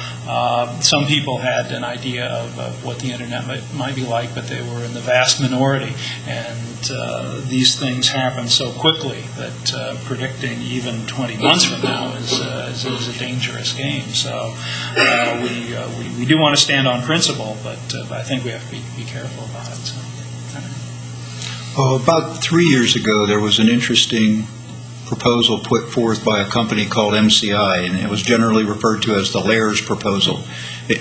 some people had an idea of what the internet might be like, but they were in the vast minority. And these things happen so quickly that predicting even 20 months from now is a dangerous game. So we do want to stand on principle, but I think we have to be careful about it. So. About 3 years ago, there was an interesting proposal put forth by a company called MCI, and it was generally referred to as the layers proposal.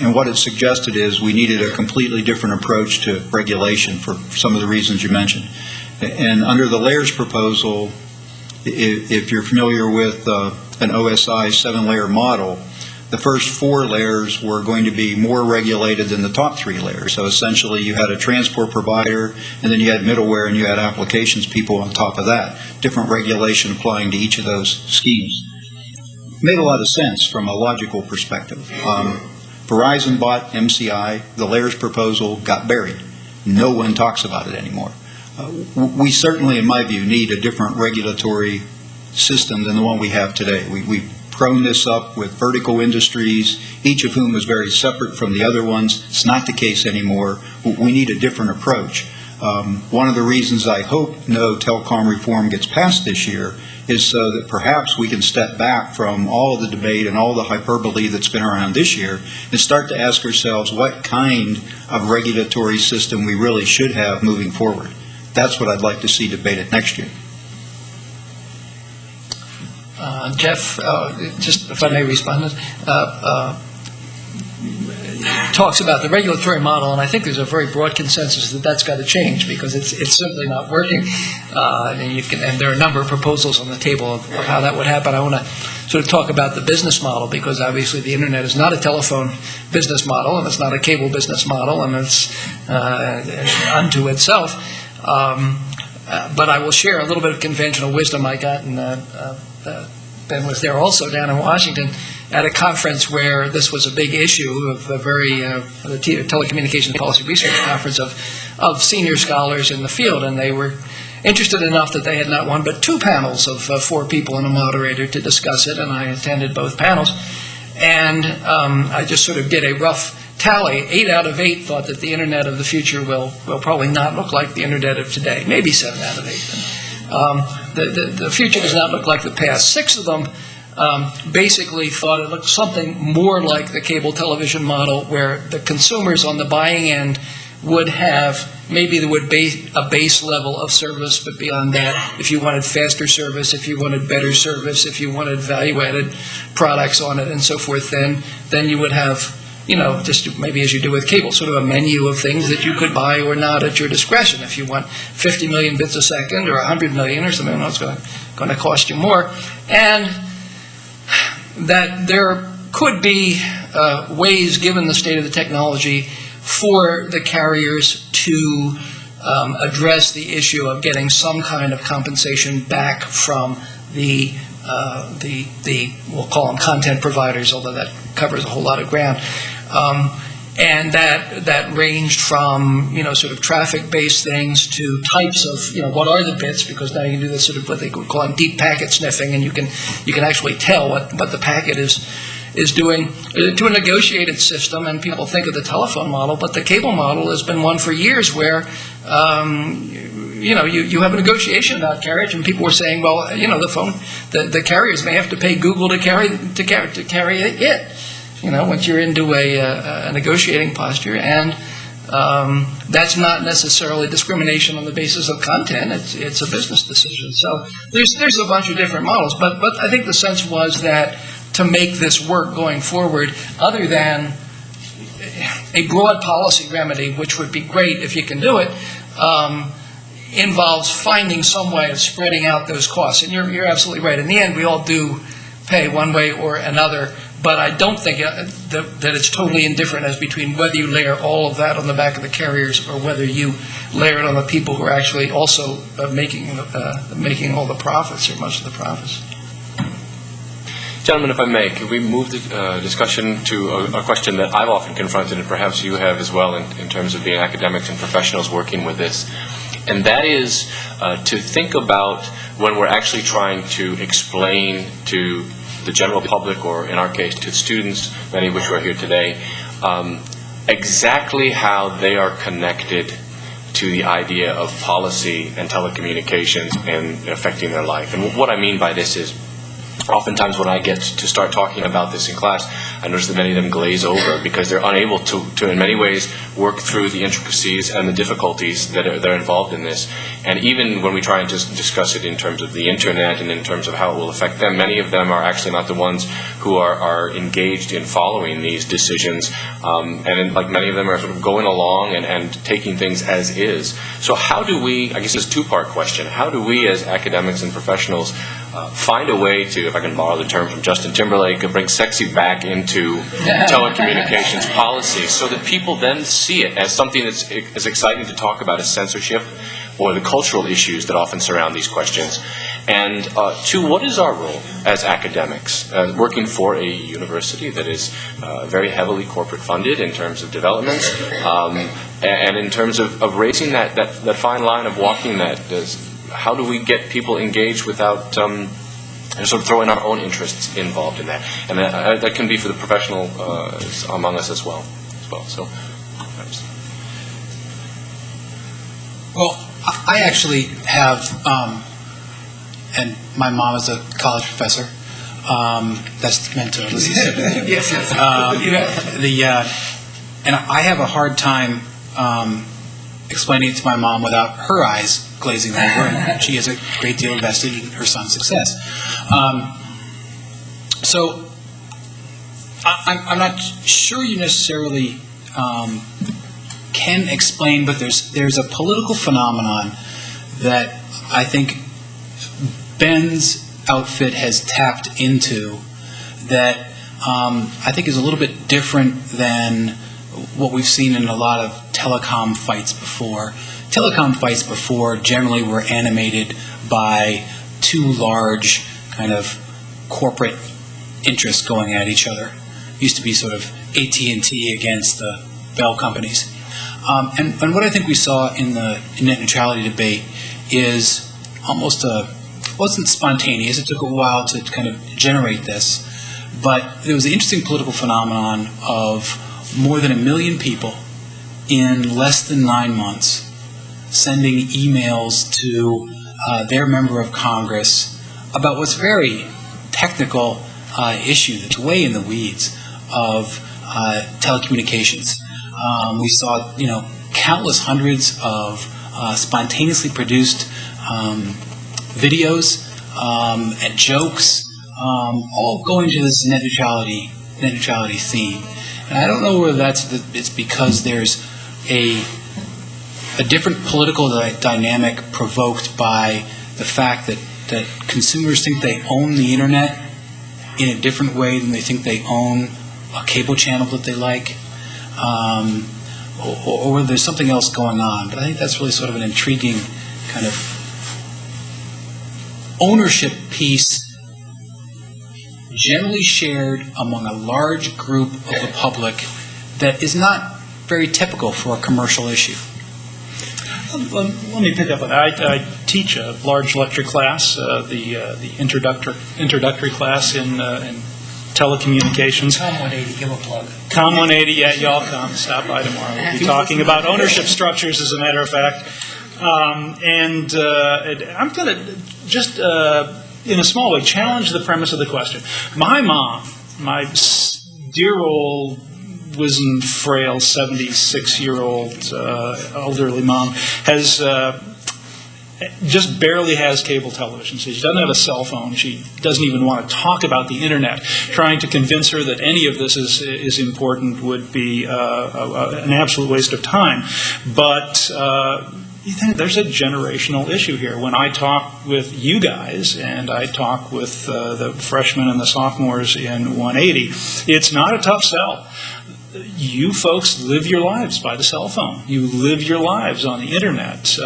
And what it suggested is we needed a completely different approach to regulation for some of the reasons you mentioned. And under the layers proposal, if you're familiar with an OSI 7-layer model, the first 4 layers were going to be more regulated than the top 3 layers. So essentially you had a transport provider, and then you had middleware, and you had applications people on top of that. Different regulation applying to each of those schemes. Made a lot of sense from a logical perspective. Verizon bought MCI, the layers proposal got buried. No one talks about it anymore. We certainly, in my view, need a different regulatory system than the one we have today. We've grown this up with vertical industries, each of whom is very separate from the other ones. It's not the case anymore. We need a different approach. One of the reasons I hope no telecom reform gets passed this year is so that perhaps we can step back from all of the debate and all the hyperbole that's been around this year and start to ask ourselves what kind of regulatory system we really should have moving forward. That's what I'd like to see debated next year. Jeff, just if I may respond, talks about the regulatory model, and I think there's a very broad consensus that that's got to change because it's simply not working. And there are a number of proposals on the table of how that would happen. I want to sort of talk about the business model because obviously the internet is not a telephone business model and it's not a cable business model and it's unto itself. But I will share a little bit of conventional wisdom I got, and Ben was there also down in Washington at a conference where this was a big issue of the Telecommunications Policy Research Conference of senior scholars in the field, and they were interested enough that they had not one but 2 panels of 4 people and a moderator to discuss it, and I attended both panels. And I just sort of did a rough tally. 8 out of 8 thought that the internet of the future will probably not look like the internet of today, maybe 7 out of 8. The future does not look like the past. 6 of them basically thought it looked something more like the cable television model, where the consumers on the buying end would have, maybe there would be a base level of service, but beyond that, if you wanted faster service, if you wanted better service, if you wanted value-added products on it and so forth, then you would have, just maybe as you do with cable, sort of a menu of things that you could buy or not at your discretion. If you want 50 million bits a second or 100 million or something, it's going to cost you more. And that there could be ways, given the state of the technology, for the carriers to address the issue of getting some kind of compensation back from the we'll call them content providers, although that covers a whole lot of ground. And that ranged from, sort of traffic-based things to types of, what are the bits, because now you can do this sort of what they would call deep packet sniffing, and you can actually tell what the packet is doing, to a negotiated system. And people think of the telephone model, but the cable model has been one for years where, you have a negotiation about carriage, and people were saying, well, the carriers may have to pay Google to carry it. Once you're into a negotiating posture, and that's not necessarily discrimination on the basis of content. It's a business decision. So there's a bunch of different models, but I think the sense was that to make this work going forward, other than a broad policy remedy, which would be great if you can do it, involves finding some way of spreading out those costs. And you're absolutely right. In the end, we all do pay one way or another. But I don't think that it's totally indifferent as between whether you layer all of that on the back of the carriers or whether you layer it on the people who are actually also making all the profits or most of the profits. Gentlemen, if I may, could we move the discussion to a question that I've often confronted, and perhaps you have as well in terms of being academics and professionals working with this, and that is to think about when we're actually trying to explain to the general public, or in our case to students, many of which are here today, exactly how they are connected to the idea of policy and telecommunications and affecting their life. And what I mean by this is, oftentimes when I get to start talking about this in class, I notice that many of them glaze over because they're unable to in many ways, work through the intricacies and the difficulties that are involved in this. And even when we try and just discuss it in terms of the internet and in terms of how it will affect them, many of them are actually not the ones who are engaged in following these decisions. And like many of them are sort of going along and taking things as is. So how do we, I guess it's a two-part question, how do we as academics and professionals find a way to, if I can borrow the term from Justin Timberlake, bring sexy back into telecommunications policy so that people then see it as something that's as exciting to talk about as censorship or the cultural issues that often surround these questions. And two, what is our role as academics working for a university that is very heavily corporate funded in terms of development and in terms of raising that fine line of walking that, how do we get people engaged without sort of throwing our own interests involved in that? And that can be for the professional among us as well. So, Well, I actually have, and my mom is a college professor. That's meant to listen to. Yes. And I have a hard time explaining it to my mom without her eyes glazing over, and she has a great deal invested in her son's success. So I'm not sure you necessarily can explain, but there's a political phenomenon that I think Ben's outfit has tapped into that I think is a little bit different than what we've seen in a lot of telecom fights before. Telecom fights before generally were animated by two large kind of corporate interests going at each other. It used to be sort of AT&T against the Bell companies. And what I think we saw in the net neutrality debate is almost wasn't spontaneous. It took a while to kind of generate this. But there was an interesting political phenomenon of more than 1 million people in less than 9 months sending emails to their member of Congress about what's a very technical issue that's way in the weeds of telecommunications. We saw, countless hundreds of spontaneously produced videos and jokes, all going to this net neutrality theme. And I don't know whether it's because there's a different political dynamic provoked by the fact that consumers think they own the internet in a different way than they think they own a cable channel that they like, or whether there's something else going on. But I think that's really sort of an intriguing kind of ownership piece generally shared among a large group of the public that is not very typical for a commercial issue. Let me pick up on that. I teach a large lecture class, the introductory class in telecommunications. COM 180, give a plug. COM 180, yeah, y'all come. Stop by tomorrow. We'll be talking about ownership structures, as a matter of fact. And I'm going to just, in a small way, challenge the premise of the question. My mom, my dear old wizened, frail, 76-year-old elderly mom, has just barely has cable television. So she doesn't have a cell phone. She doesn't even want to talk about the internet. Trying to convince her that any of this is important would be an absolute waste of time. But there's a generational issue here. When I talk with you guys and I talk with the freshmen and the sophomores in 180, it's not a tough sell. You folks live your lives by the cell phone. You live your lives on the internet.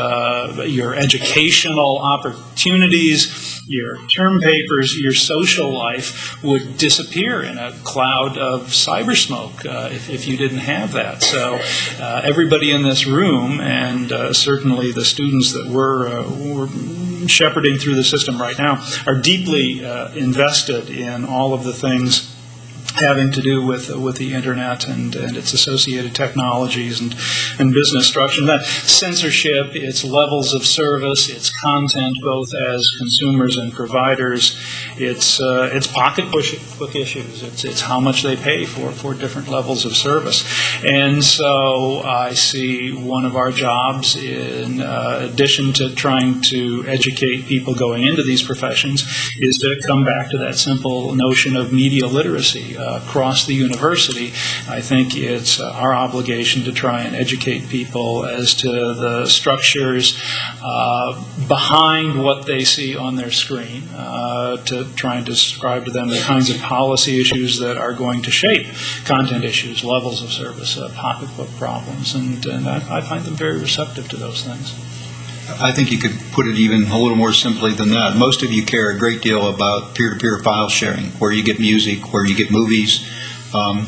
Your educational opportunities, your term papers, your social life would disappear in a cloud of cyber smoke if you didn't have that. So everybody in this room, and certainly the students that we're shepherding through the system right now, are deeply invested in all of the things having to do with the internet and its associated technologies and business structure. And that censorship, its levels of service, its content, both as consumers and providers, its pocketbook issues. It's how much they pay for different levels of service. And so I see one of our jobs, in addition to trying to educate people going into these professions, is to come back to that simple notion of media literacy. Across the university, I think it's our obligation to try and educate people as to the structures behind what they see on their screen, to try and describe to them the kinds of policy issues that are going to shape content issues, levels of service, pocketbook problems, and I find them very receptive to those things. I think you could put it even a little more simply than that. Most of you care a great deal about peer-to-peer file sharing, where you get music, where you get movies.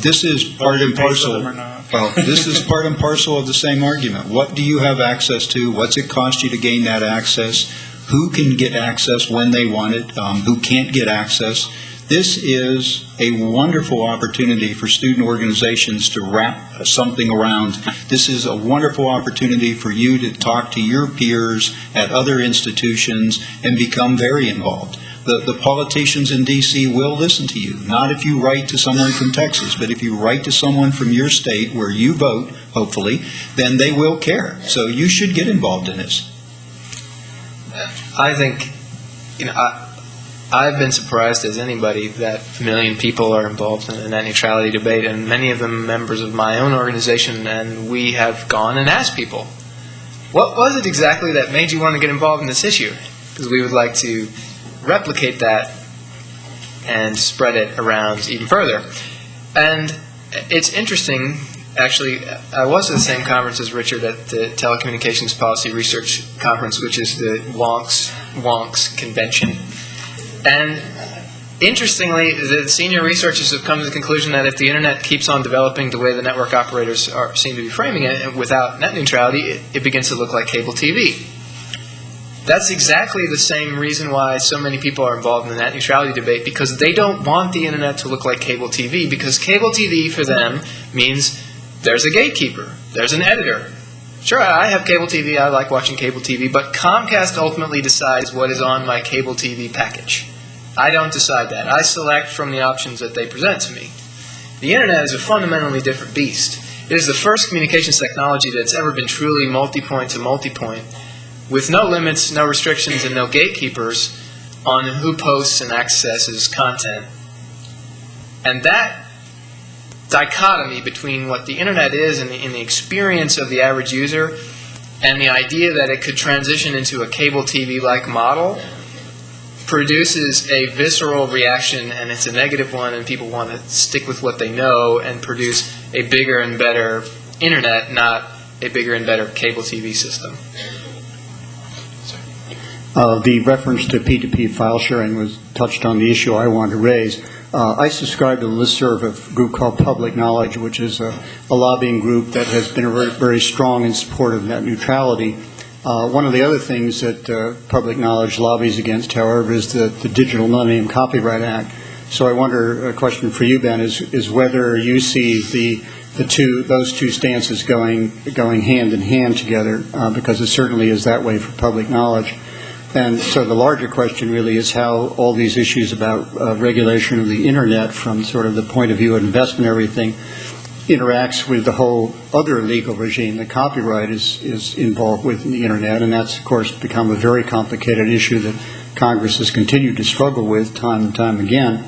This is part and parcel. Well, this is part and parcel of the same argument. What do you have access to? What's it cost you to gain that access? Who can get access when they want it? Who can't get access? This is a wonderful opportunity for student organizations to wrap something around. This is a wonderful opportunity for you to talk to your peers at other institutions and become very involved. The politicians in D.C. will listen to you, not if you write to someone from Texas, but if you write to someone from your state where you vote, hopefully, then they will care. So you should get involved in this. I think, I've been surprised as anybody that 1 million people are involved in the net neutrality debate, and many of them members of my own organization, and we have gone and asked people, what was it exactly that made you want to get involved in this issue? Because we would like to replicate that and spread it around even further. And it's interesting, actually, I was at the same conference as Richard at the Telecommunications Policy Research Conference, which is the WONCS convention. And interestingly, the senior researchers have come to the conclusion that if the internet keeps on developing the way the network operators seem to be framing it, and without net neutrality, it begins to look like cable TV. That's exactly the same reason why so many people are involved in the net neutrality debate, because they don't want the internet to look like cable TV, because cable TV for them means there's a gatekeeper, there's an editor. Sure, I have cable TV, I like watching cable TV, but Comcast ultimately decides what is on my cable TV package. I don't decide that. I select from the options that they present to me. The internet is a fundamentally different beast. It is the first communications technology that's ever been truly multi-point to multi-point, with no limits, no restrictions, and no gatekeepers on who posts and accesses content. And that dichotomy between what the internet is in the experience of the average user and the idea that it could transition into a cable TV-like model produces a visceral reaction, and it's a negative one, and people want to stick with what they know and produce a bigger and better internet, not a bigger and better cable TV system. The reference to P2P file sharing was touched on the issue I wanted to raise. I subscribe to the listserv of a group called Public Knowledge, which is a lobbying group that has been very, very strong in support of net neutrality. One of the other things that Public Knowledge lobbies against, however, is the Digital Millennium Copyright Act. So I wonder, a question for you, Ben, is whether you see those two stances going hand in hand together, because it certainly is that way for Public Knowledge. And so the larger question really is how all these issues about regulation of the internet from sort of the point of view of investment and everything interacts with the whole other legal regime that copyright is involved with in the internet, and that's, of course, become a very complicated issue that Congress has continued to struggle with time and time again.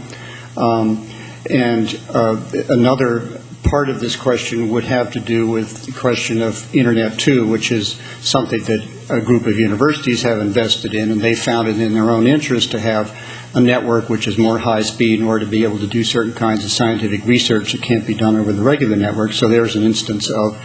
Another part of this question would have to do with the question of Internet 2, which is something that a group of universities have invested in, and they found it in their own interest to have a network which is more high speed in order to be able to do certain kinds of scientific research that can't be done over the regular network. So there's an instance of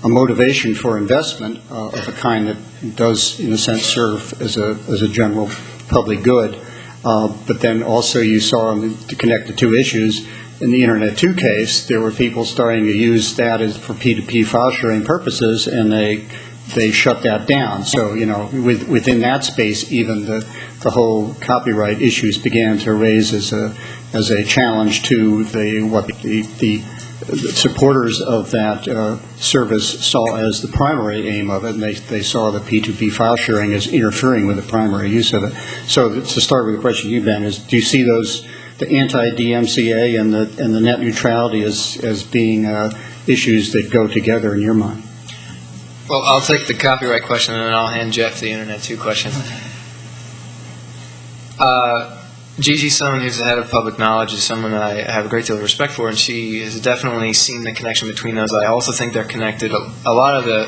a motivation for investment of a kind that does, in a sense, serve as a general public good. But then also you saw, to connect the two issues, in the Internet 2 case, there were people starting to use that as for P2P file sharing purposes, and a they shut that down. So, within that space, even the whole copyright issues began to raise as a challenge to the supporters of that service saw as the primary aim of it, and they saw the P2P file sharing as interfering with the primary use of it. So to start with the question you, Ben, is do you see the anti-DMCA and the net neutrality as being issues that go together in your mind? Well, I'll take the copyright question, and then I'll hand Jeff the Internet 2 question. Gigi Sohn, who's the head of public knowledge, is someone that I have a great deal of respect for, and she has definitely seen the connection between those. I also think they're connected. A lot of the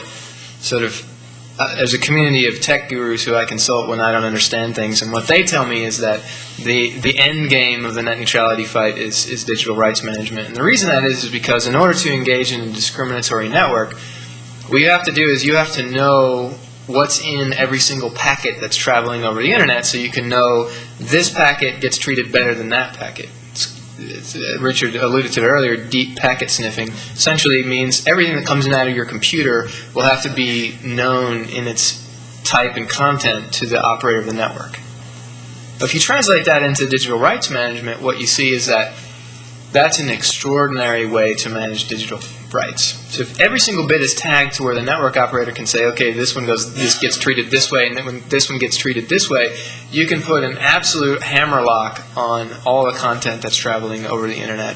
sort of there's a community of tech gurus who I consult when I don't understand things, and what they tell me is that the end game of the net neutrality fight is digital rights management. And the reason that is because in order to engage in a discriminatory network, what you have to do is you have to know what's in every single packet that's traveling over the Internet, so you can know this packet gets treated better than that packet. Richard alluded to it earlier, deep packet sniffing essentially means everything that comes in out of your computer will have to be known in its type and content to the operator of the network. If you translate that into digital rights management, what you see is that that's an extraordinary way to manage digital rights. So if every single bit is tagged to where the network operator can say, okay, this gets treated this way, and then when this one gets treated this way, you can put an absolute hammer lock on all the content that's traveling over the Internet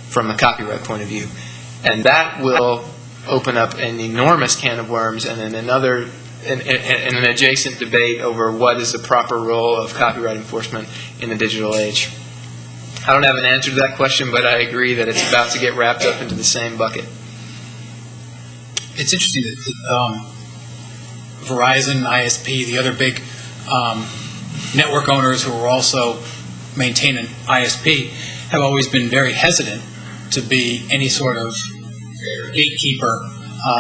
from a copyright point of view. And that will open up an enormous can of worms and then an adjacent debate over what is the proper role of copyright enforcement in the digital age. I don't have an answer to that question, but I agree that it's about to get wrapped up into the same bucket. It's interesting that Verizon, ISP, the other big network owners who are also maintain an ISP have always been very hesitant to be any sort of gatekeeper,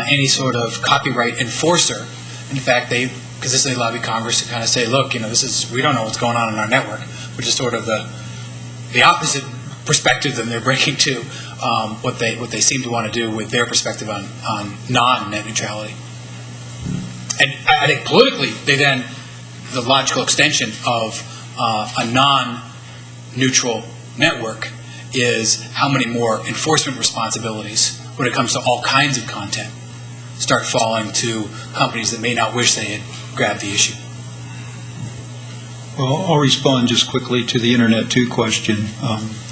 any sort of copyright enforcer. In fact, because they lobby Congress to kind of say, look, we don't know what's going on in our network, which is sort of the opposite perspective than they're bringing to what they seem to want to do with their perspective on non-net neutrality. And I think politically, the logical extension of a non-neutral network is how many more enforcement responsibilities when it comes to all kinds of content start falling to companies that may not wish they had grabbed the issue. Well, I'll respond just quickly to the Internet 2 question.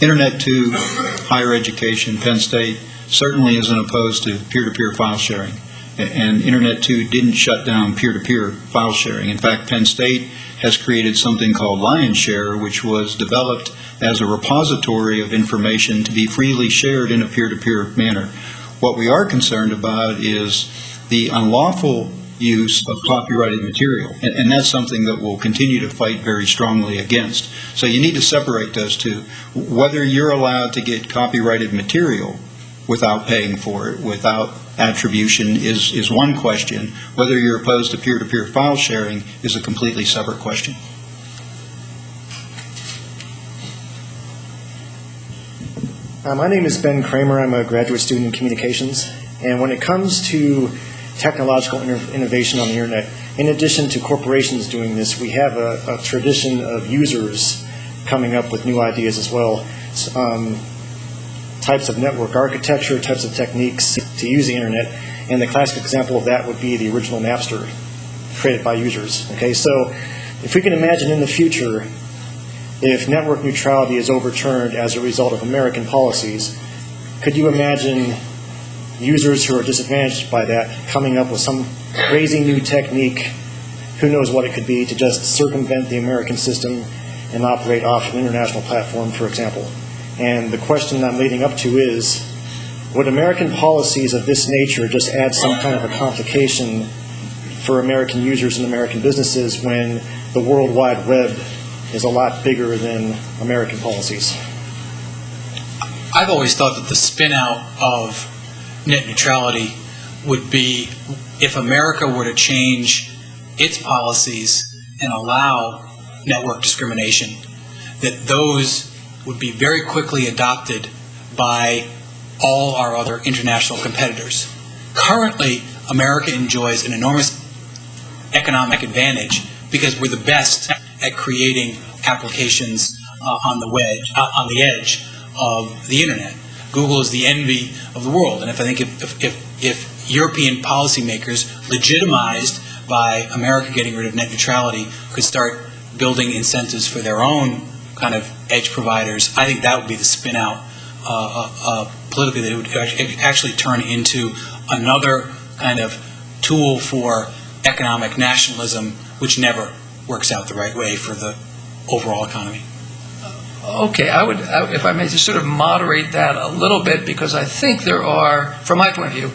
Internet 2, higher education, Penn State certainly isn't opposed to peer-to-peer file sharing. And Internet 2 didn't shut down peer-to-peer file sharing. In fact, Penn State has created something called LionShare, which was developed as a repository of information to be freely shared in a peer-to-peer manner. What we are concerned about is the unlawful use of copyrighted material, and that's something that we'll continue to fight very strongly against. So you need to separate those two. Whether you're allowed to get copyrighted material without paying for it, without attribution, is one question. Whether you're opposed to peer-to-peer file sharing is a completely separate question. My name is Ben Kramer. I'm a graduate student in communications. And when it comes to technological innovation on the Internet, in addition to corporations doing this, we have a tradition of users coming up with new ideas as well. Types of network architecture, types of techniques to use the Internet. And the classic example of that would be the original Napster created by users. Okay, so if we can imagine in the future, if network neutrality is overturned as a result of American policies, could you imagine users who are disadvantaged by that coming up with some crazy new technique, who knows what it could be, to just circumvent the American system and operate off an international platform, for example? And the question I'm leading up to is, would American policies of this nature just add some kind of a complication for American users and American businesses when the World Wide Web is a lot bigger than American policies? I've always thought that the spin out of net neutrality would be if America were to change its policies and allow network discrimination, that those would be very quickly adopted by all our other international competitors. Currently, America enjoys an enormous economic advantage because we're the best at creating applications on the edge of the internet. Google is the envy of the world, and I think if European policymakers, legitimized by America getting rid of net neutrality, could start building incentives for their own kind of edge providers, I think that would be the spin out politically, that it would actually turn into another kind of tool for economic nationalism, which never works out the right way for the overall economy. Okay, I would, if I may just sort of moderate that a little bit, because I think there are, from my point of view,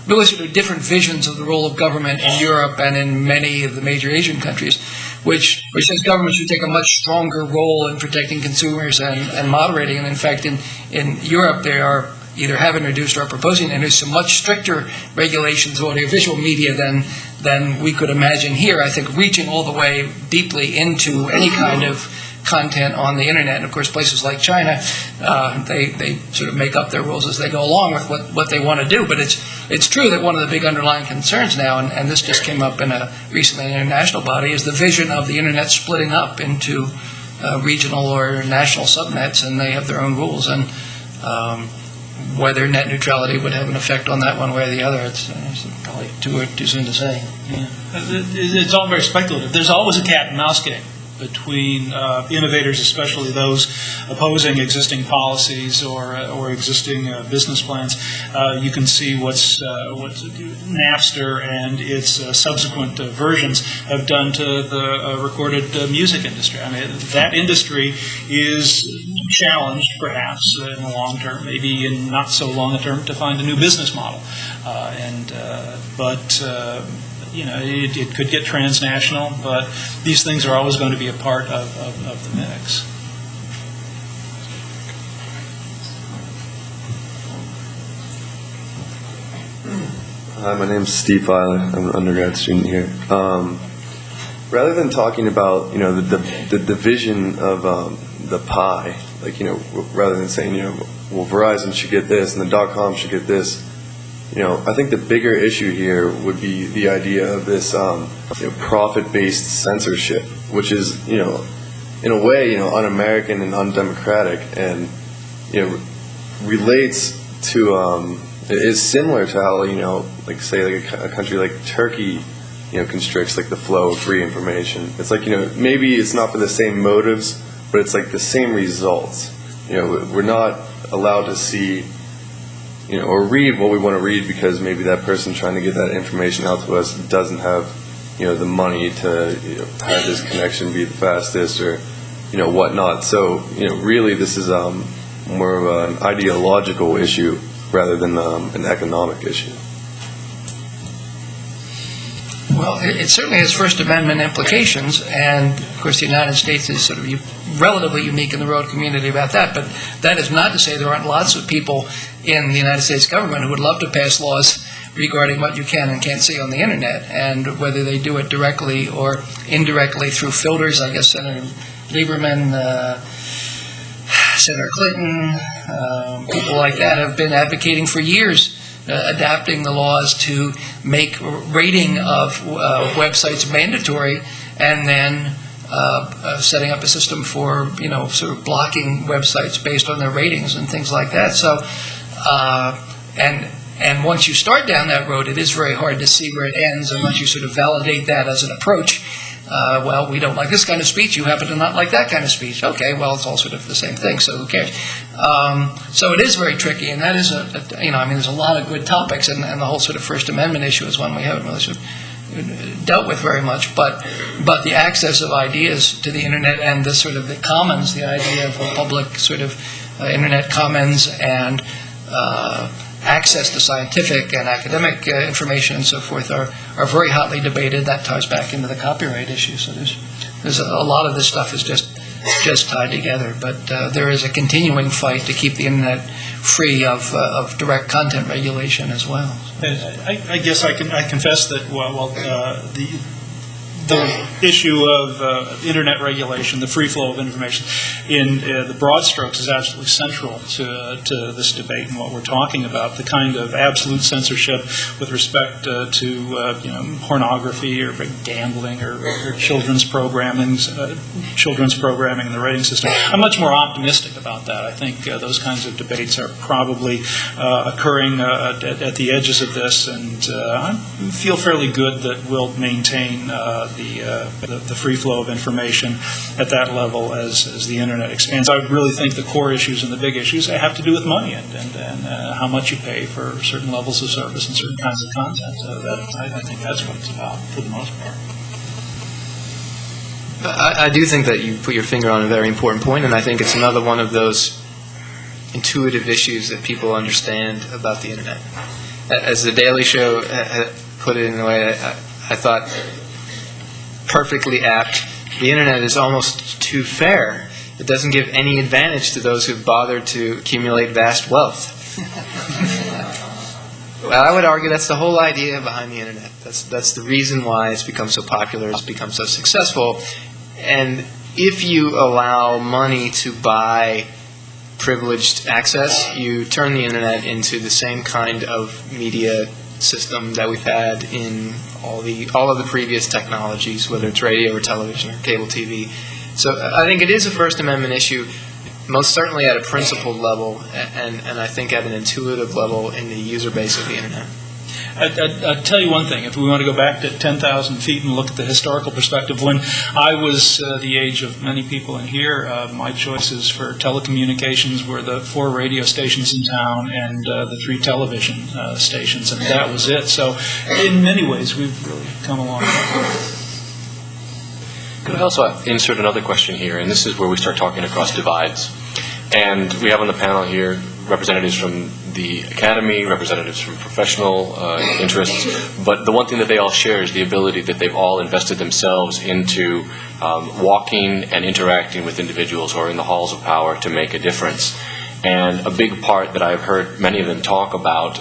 really sort of different visions of the role of government in Europe and in many of the major Asian countries, which says government should take a much stronger role in protecting consumers and moderating. And in fact, in Europe, they are either have introduced or are proposing to introduce some much stricter regulations of audiovisual media than we could imagine here, I think, reaching all the way deeply into any kind of content on the internet. And of course, places like China, they sort of make up their rules as they go along with what they want to do. But it's true that one of the big underlying concerns now, and this just came up in a recently international body, is the vision of the internet splitting up into regional or national subnets, and they have their own rules. And whether net neutrality would have an effect on that one way or the other, it's probably too soon to say. Yeah. It's all very speculative. There's always a cat and mouse game between innovators, especially those opposing existing policies or existing business plans. You can see what's Napster and its subsequent versions have done to the recorded music industry. I mean, that industry is challenged, perhaps, in the long term, maybe in not so long a term, to find a new business model. It could get transnational, but these things are always going to be a part of the mix. Hi, my name's Steve Filer. I'm an undergrad student here. Rather than talking about, the division of the pie, rather than saying, well, Verizon should get this and the .com should get this, I think the bigger issue here would be the idea of this profit-based censorship, which is, in a way, un-American and undemocratic, and relates to is similar to how a country like Turkey constricts the flow of free information. It's maybe it's not for the same motives, but it's the same results. We're not allowed to see or read what we want to read because maybe that person trying to get that information out to us doesn't have the money to have this connection be the fastest or whatnot. So really this is more of an ideological issue rather than an economic issue. Well, it certainly has First Amendment implications, and of course the United States is sort of relatively unique in the world community about that, but that is not to say there aren't lots of people in the United States government who would love to pass laws regarding what you can and can't see on the internet, and whether they do it directly or indirectly through filters. I guess Senator Lieberman, Senator Clinton, people like that have been advocating for years adapting the laws to make rating of websites mandatory, and then setting up a system for sort of blocking websites based on their ratings and things like that. So and once you start down that road, it is very hard to see where it ends unless you sort of validate that as an approach. Well, we don't like this kind of speech. You happen to not like that kind of speech. Okay, well, it's all sort of the same thing, so who cares? So it is very tricky, and that is there's a lot of good topics, and the whole sort of First Amendment issue is one we haven't really sort of dealt with very much. But the access of ideas to the internet and the sort of the commons, the idea of a public sort of internet commons and access to scientific and academic information and so forth are very hotly debated. That ties back into the copyright issue. So there's a lot of this stuff is just tied together. But there is a continuing fight to keep the internet free of direct content regulation as well. I guess I confess that while the issue of internet regulation, the free flow of information, in the broad strokes, is absolutely central to this debate and what we're talking about. The kind of absolute censorship with respect to pornography or gambling or children's programming in the rating system. I'm much more optimistic about that. I think those kinds of debates are probably occurring at the edges of this, and I feel fairly good that we'll maintain the free flow of information at that level as the internet expands. I really think the core issues and the big issues have to do with money and how much you pay for certain levels of service and certain kinds of content. I think that's what it's about for the most part. I do think that you put your finger on a very important point, and I think it's another one of those intuitive issues that people understand about the internet. As the Daily Show put it in a way I thought perfectly apt, the internet is almost too fair. It doesn't give any advantage to those who've bothered to accumulate vast wealth. Well, I would argue that's the whole idea behind the internet. That's the reason why it's become so popular, it's become so successful. And if you allow money to buy privileged access, you turn the internet into the same kind of media system that we've had in all of the previous technologies, whether it's radio or television or cable TV. So I think it is a First Amendment issue, most certainly at a principled level, and I think at an intuitive level in the user base of the internet. I'll tell you one thing. If we want to go back to 10,000 feet and look at the historical perspective, when I was the age of many people in here, my choices for telecommunications were the 4 radio stations in town and the 3 television stations, and that was it. So in many ways, we've really come a long way. Could I also insert another question here, and this is where we start talking across divides. And we have on the panel here representatives from the academy, representatives from professional interests, but the one thing that they all share is the ability that they've all invested themselves into walking and interacting with individuals who are in the halls of power to make a difference. And a big part that I've heard many of them talk about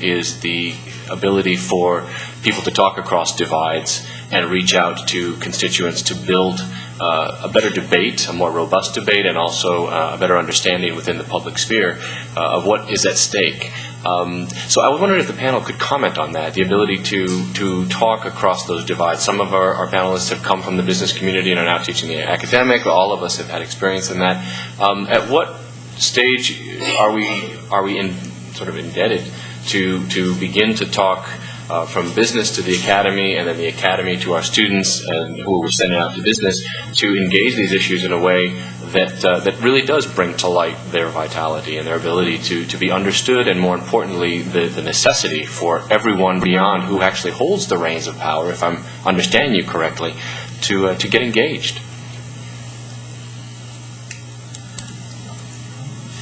is the ability for people to talk across divides and reach out to constituents to build a better debate, a more robust debate, and also a better understanding within the public sphere of what is at stake. So I was wondering if the panel could comment on that, the ability to talk across those divides. Some of our panelists have come from the business community and are now teaching the academic. All of us have had experience in that. At what stage are we sort of indebted to begin to talk from business to the academy, and then the academy to our students and who we're sending out to business, to engage these issues in a way that really does bring to light their vitality and their ability to be understood, and more importantly, the necessity for everyone beyond who actually holds the reins of power, if I'm understanding you correctly, to get engaged.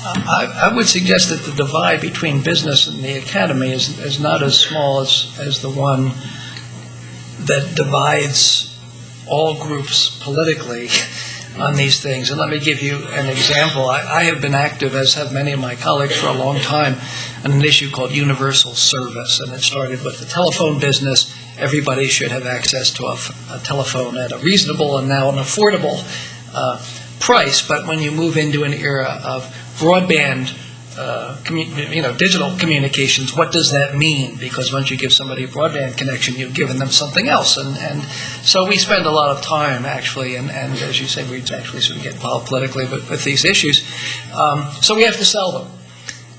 I would suggest that the divide between business and the academy is not as small as the one that divides all groups politically on these things. And let me give you an example. I have been active, as have many of my colleagues, for a long time on an issue called universal service. And it started with the telephone business. Everybody should have access to a telephone at a reasonable and now an affordable price. But when you move into an era of broadband, digital communications, what does that mean? Because once you give somebody a broadband connection, you've given them something else. And so we spend a lot of time, actually, and as you say, we actually sort of get involved politically with these issues. So we have to sell them.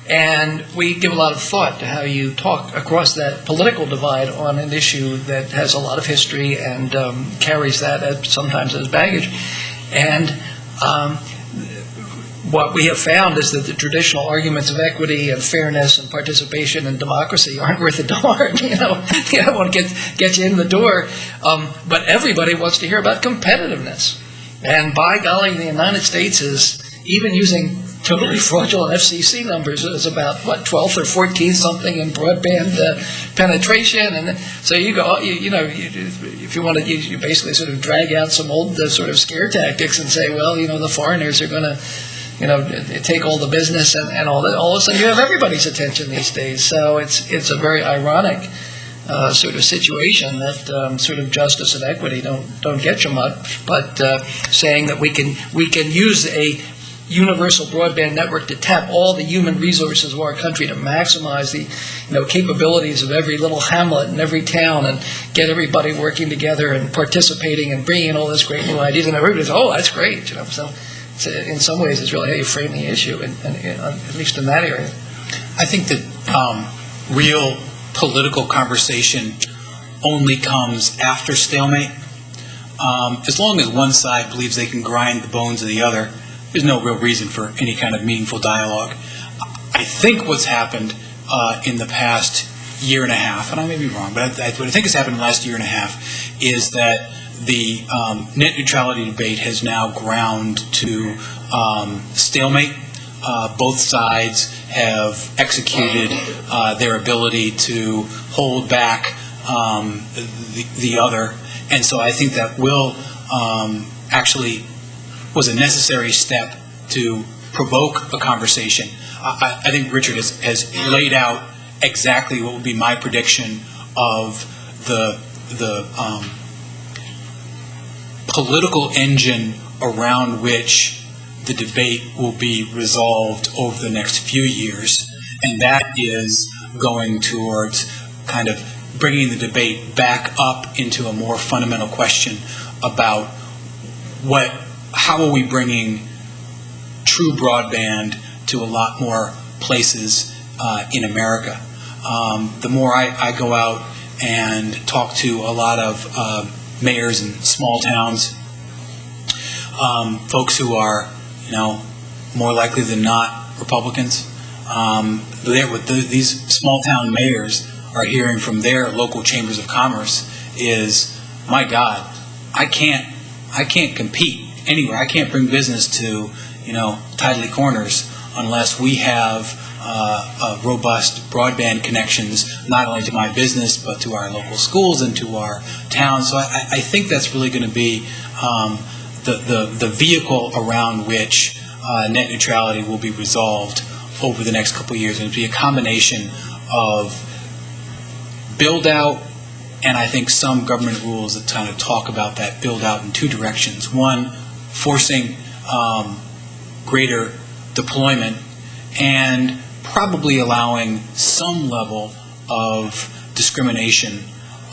And we give a lot of thought to how you talk across that political divide on an issue that has a lot of history and carries that sometimes as baggage. And what we have found is that the traditional arguments of equity and fairness and participation and democracy aren't worth a darn. They won't get you in the door. But everybody wants to hear about competitiveness. And by golly, the United States is, even using totally fraudulent FCC numbers, is about, 12th or 14th something in broadband penetration. And so you go, if you want to, you basically sort of drag out some old sort of scare tactics and say, well, the foreigners are going to, take all the business and all that. All of a sudden, you have everybody's attention these days. So it's a very ironic sort of situation that sort of justice and equity don't get you much, but saying that we can use a universal broadband network to tap all the human resources of our country to maximize the capabilities of every little hamlet and every town and get everybody working together and participating and bringing in all this great new ideas, and everybody says, oh, that's great. So in some ways it's really how you frame the issue, and at least in that area. I think that real political conversation only comes after stalemate. As long as one side believes they can grind the bones of the other, there's no real reason for any kind of meaningful dialogue. I think what's happened in the past year and a half, and I may be wrong, but what I think has happened in the last year and a half is that the net neutrality debate has now ground to stalemate. Both sides have executed their ability to hold back the other, and so I think that will actually was a necessary step to provoke a conversation. I think Richard has laid out exactly what would be my prediction of the political engine around which the debate will be resolved over the next few years, and that is going towards kind of bringing the debate back up into a more fundamental question about how are we bringing true broadband to a lot more places in America. The more I go out and talk to a lot of mayors in small towns, folks who are more likely than not Republicans, these small town mayors are hearing from their local chambers of commerce is, my God, I can't compete anywhere. I can't bring business to Tidley Corners unless we have robust broadband connections, not only to my business but to our local schools and to our towns. So I think that's really going to be the vehicle around which net neutrality will be resolved over the next couple of years. And it'll be a combination of build out and I think some government rules that kind of talk about that build out in two directions. One, forcing greater deployment and probably allowing some level of discrimination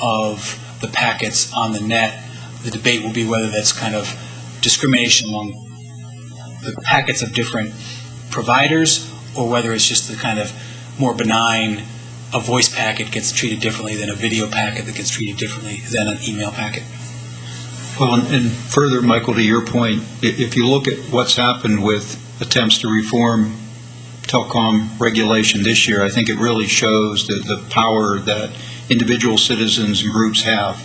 of the packets on the net. The debate will be whether that's kind of discrimination among the packets of different providers or whether it's just the kind of more benign, a voice packet gets treated differently than a video packet that gets treated differently than an email packet. Well, and further, Michael, to your point, if you look at what's happened with attempts to reform telecom regulation this year, I think it really shows the power that individual citizens and groups have.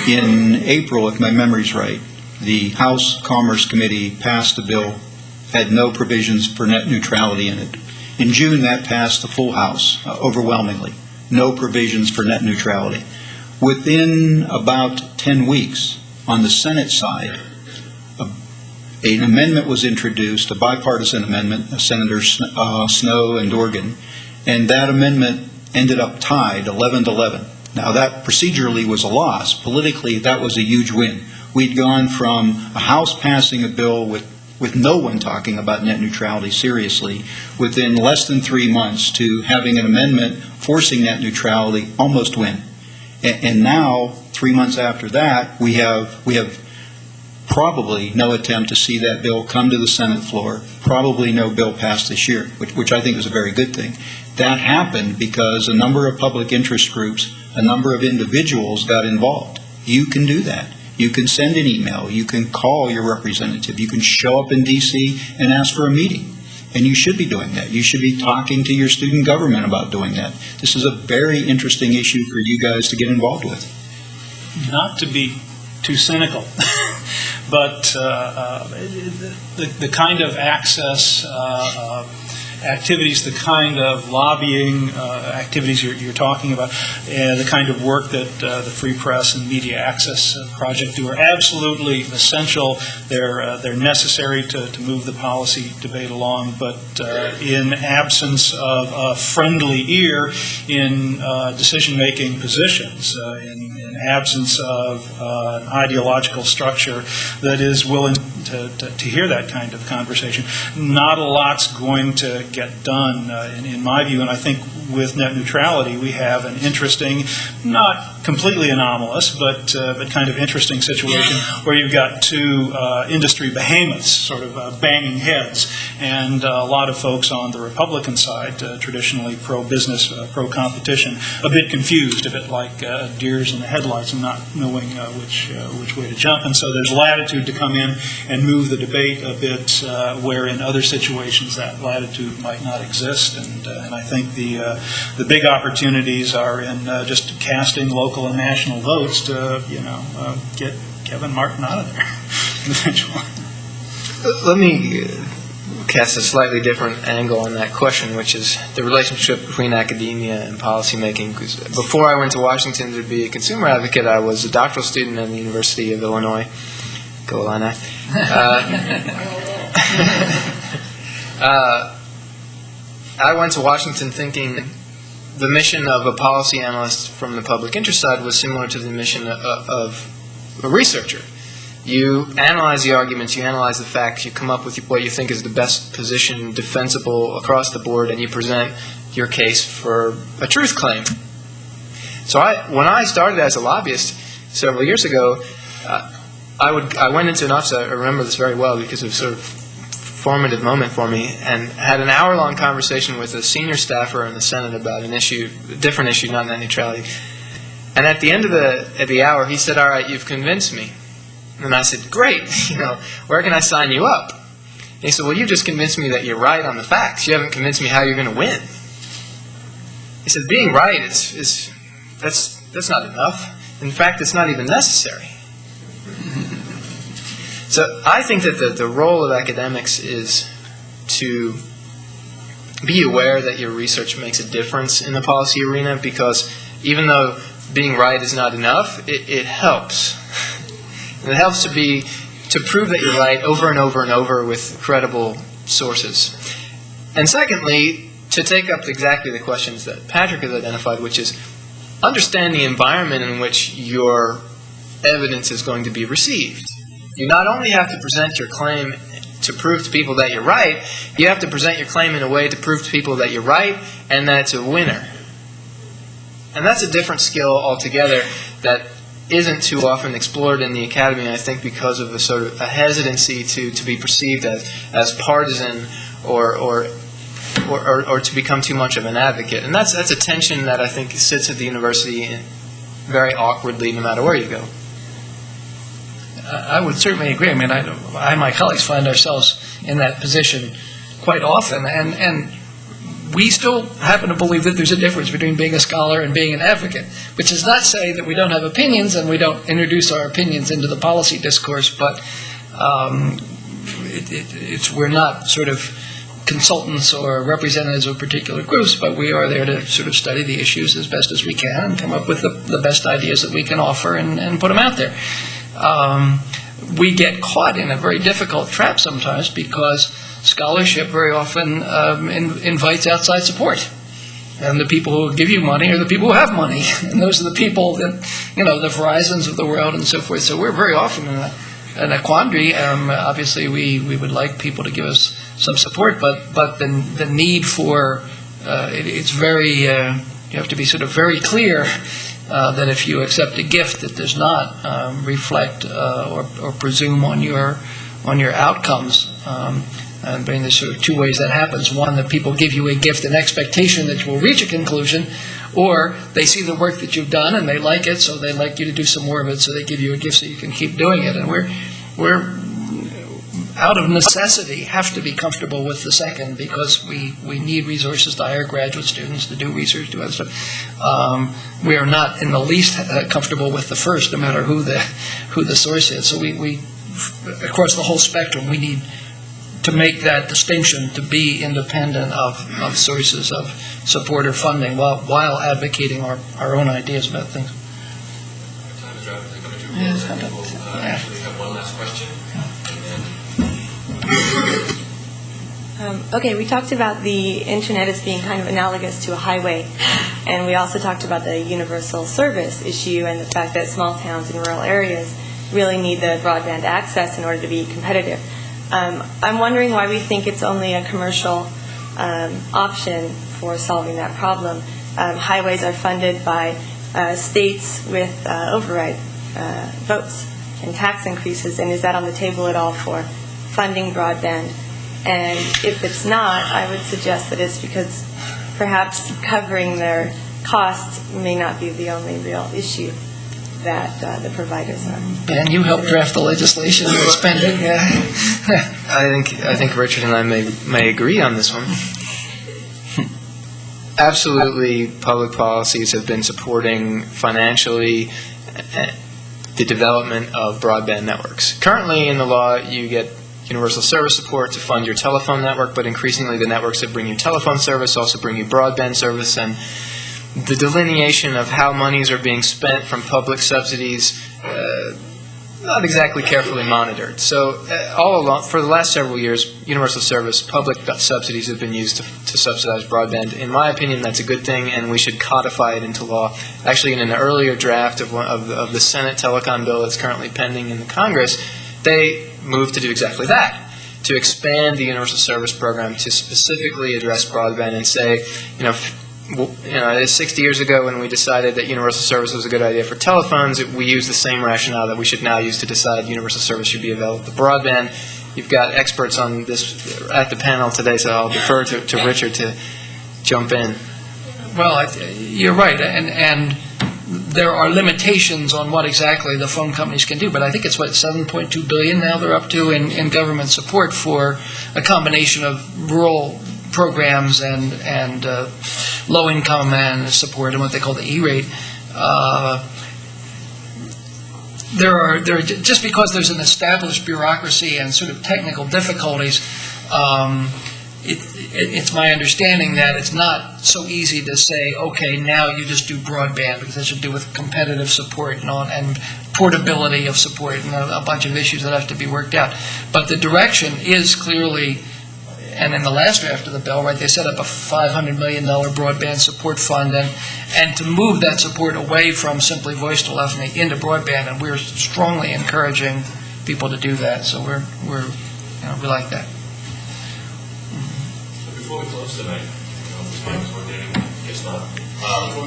In April, if my memory's right, the House Commerce Committee passed a bill, had no provisions for net neutrality in it. In June, that passed the full House, overwhelmingly. No provisions for net neutrality. Within about 10 weeks, on the Senate side, an amendment was introduced, a bipartisan amendment, Senators Snowe and Dorgan, and that amendment ended up tied 11-11. Now, that procedurally was a loss. Politically, that was a huge win. We'd gone from a House passing a bill with no one talking about net neutrality seriously within less than 3 months to having an amendment forcing net neutrality almost win. And now, 3 months after that, we have probably no attempt to see that bill come to the Senate floor, probably no bill passed this year, which I think is a very good thing. That happened because a number of public interest groups, a number of individuals got involved. You can do that. You can send an email. You can call your representative. You can show up in D.C. and ask for a meeting. And you should be doing that. You should be talking to your student government about doing that. This is a very interesting issue for you guys to get involved with. Not to be too cynical, but the kind of access activities, the kind of lobbying activities you're talking about, the kind of work that the Free Press and Media Access Project do are absolutely essential. They're necessary to move the policy debate along, but in absence of a friendly ear in decision-making positions, in absence of an ideological structure that is willing to hear that kind of conversation, not a lot's going to get done, in my view. And I think with net neutrality, we have an interesting, not completely anomalous, but kind of interesting situation where you've got two industry behemoths sort of banging heads, and a lot of folks on the Republican side, traditionally pro-business, pro-competition, a bit confused, a bit like deers in the headlights and not knowing which way to jump. And so there's latitude to come in and move the debate a bit where in other situations that latitude might not exist. And I think the big opportunities are in just casting local and national votes to, get Kevin Martin out of there eventually. Let me cast a slightly different angle on that question, which is the relationship between academia and policymaking. Because before I went to Washington to be a consumer advocate, I was a doctoral student at the University of Illinois. Go Illini. I went to Washington thinking the mission of a policy analyst from the public interest side was similar to the mission of a researcher. You analyze the arguments, you analyze the facts, you come up with what you think is the best position, defensible across the board, and you present your case for a truth claim. So when I started as a lobbyist several years ago, I went into an office, I remember this very well because it was sort of formative moment for me, and had an hour-long conversation with a senior staffer in the Senate about an issue, a different issue, not net neutrality. And at the end of the hour, he said, "All right, you've convinced me." And I said, "Great, where can I sign you up?" And he said, "Well, you just convinced me that you're right on the facts. You haven't convinced me how you're going to win." He said, "Being right that's not enough. In fact, it's not even necessary." So I think that the role of academics is to be aware that your research makes a difference in the policy arena, because even though being right is not enough, it helps. And it helps to prove that you're right over and over and over with credible sources. And secondly, to take up exactly the questions that Patrick has identified, which is understand the environment in which your evidence is going to be received. You not only have to present your claim to prove to people that you're right, you have to present your claim in a way to prove to people that you're right and that it's a winner. And that's a different skill altogether that isn't too often explored in the academy, I think, because of a sort of a hesitancy to be perceived as partisan or to become too much of an advocate. And that's a tension that I think sits at the university very awkwardly no matter where you go. I would certainly agree. I mean, I and my colleagues find ourselves in that position quite often, and we still happen to believe that there's a difference between being a scholar and being an advocate, which does not say that we don't have opinions and we don't introduce our opinions into the policy discourse, but we're not sort of consultants or representatives of particular groups, but we are there to sort of study the issues as best as we can and come up with the best ideas that we can offer and put them out there. We get caught in a very difficult trap sometimes because scholarship very often invites outside support. And the people who give you money are the people who have money. And those are the people that, the Verizons of the world and so forth. So we're very often in a quandary. Obviously, we would like people to give us some support, but the need for, it's very, you have to be sort of very clear that if you accept a gift that does not reflect or presume on your outcomes. And there's sort of two ways that happens. One, that people give you a gift in expectation that you will reach a conclusion, or they see the work that you've done and they like it, so they like you to do some more of it, so they give you a gift so you can keep doing it. And we're out of necessity have to be comfortable with the second, because we need resources to hire graduate students to do research, do other stuff. We are not in the least comfortable with the first, no matter who the source is. So we across the whole spectrum, we need to make that distinction, to be independent of sources of support or funding while advocating our own ideas about things. Time is rapidly coming to a Yes, close. I think we'll actually have one last question. Okay, we talked about the internet as being kind of analogous to a highway, and we also talked about the universal service issue and the fact that small towns and rural areas really need the broadband access in order to be competitive. I'm wondering why we think it's only a commercial option for solving that problem. Highways are funded by states with override votes and tax increases, and is that on the table at all for funding broadband? And if it's not, I would suggest that it's because perhaps covering their costs may not be the only real issue that the providers are. Ben, you helped draft the legislation on spending. I think Richard and I may agree on this one. Absolutely, public policies have been supporting financially the development of broadband networks. Currently in the law, you get universal service support to fund your telephone network, but increasingly the networks that bring you telephone service also bring you broadband service, and the delineation of how monies are being spent from public subsidies not exactly carefully monitored. So all along, for the last several years, universal service, public subsidies have been used to subsidize broadband. In my opinion, that's a good thing, and we should codify it into law. Actually, in an earlier draft of the Senate telecom bill that's currently pending in the Congress, they moved to do exactly that, to expand the universal service program to specifically address broadband and say, 60 years ago when we decided that universal service was a good idea for telephones, we used the same rationale that we should now use to decide universal service should be available to broadband. You've got experts on this at the panel today, so I'll defer to Richard to jump in. Well, you're right, and there are limitations on what exactly the phone companies can do, but I think it's, $7.2 billion now they're up to in government support for a combination of rural programs and low-income and support and what they call the E-rate. Just because there's an established bureaucracy and sort of technical difficulties, it's my understanding that it's not so easy to say, okay, now you just do broadband, because it has to do with competitive support and portability of support and a bunch of issues that have to be worked out. But the direction is clearly, and in the last draft of the bill, right, they set up a $500 million broadband support fund, and to move that support away from simply voice telephony into broadband, and we're strongly encouraging people to do that. So we like that. Before we close tonight, before we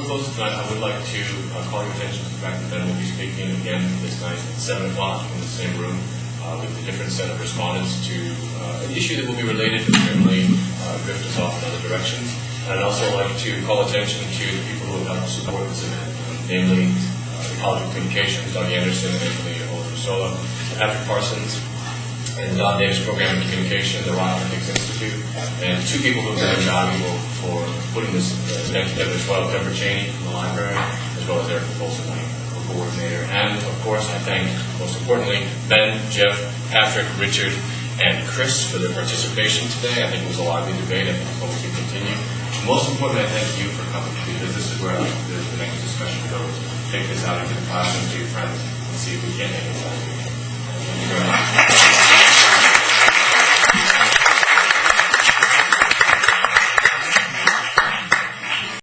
close tonight, I would like to call your attention to the fact that Ben will be speaking again this night at 7 o'clock in the same room with a different set of respondents to an issue that will be related but certainly drift us off in other directions. And I'd also like to call attention to the people who have helped support this event, namely the College of Communications, Doug Anderson, and Anthony Oldersola, Patrick Parsons, and Don Davis Program in Communication, the Rock Ethics Institute, and two people who have been invaluable for putting this event together as well, Deborah Cheney from the library, as well as Eric Folsom, my coordinator. And, of course, I thank, most importantly, Ben, Jeff, Patrick, Richard, and Chris for their participation today. I think it was a lively debate. I think it's one we can continue. Most importantly, I thank you for coming, because this is where I think the next discussion goes. Take this out into the classroom to your friends and see if we can make it happen. Thank you very much.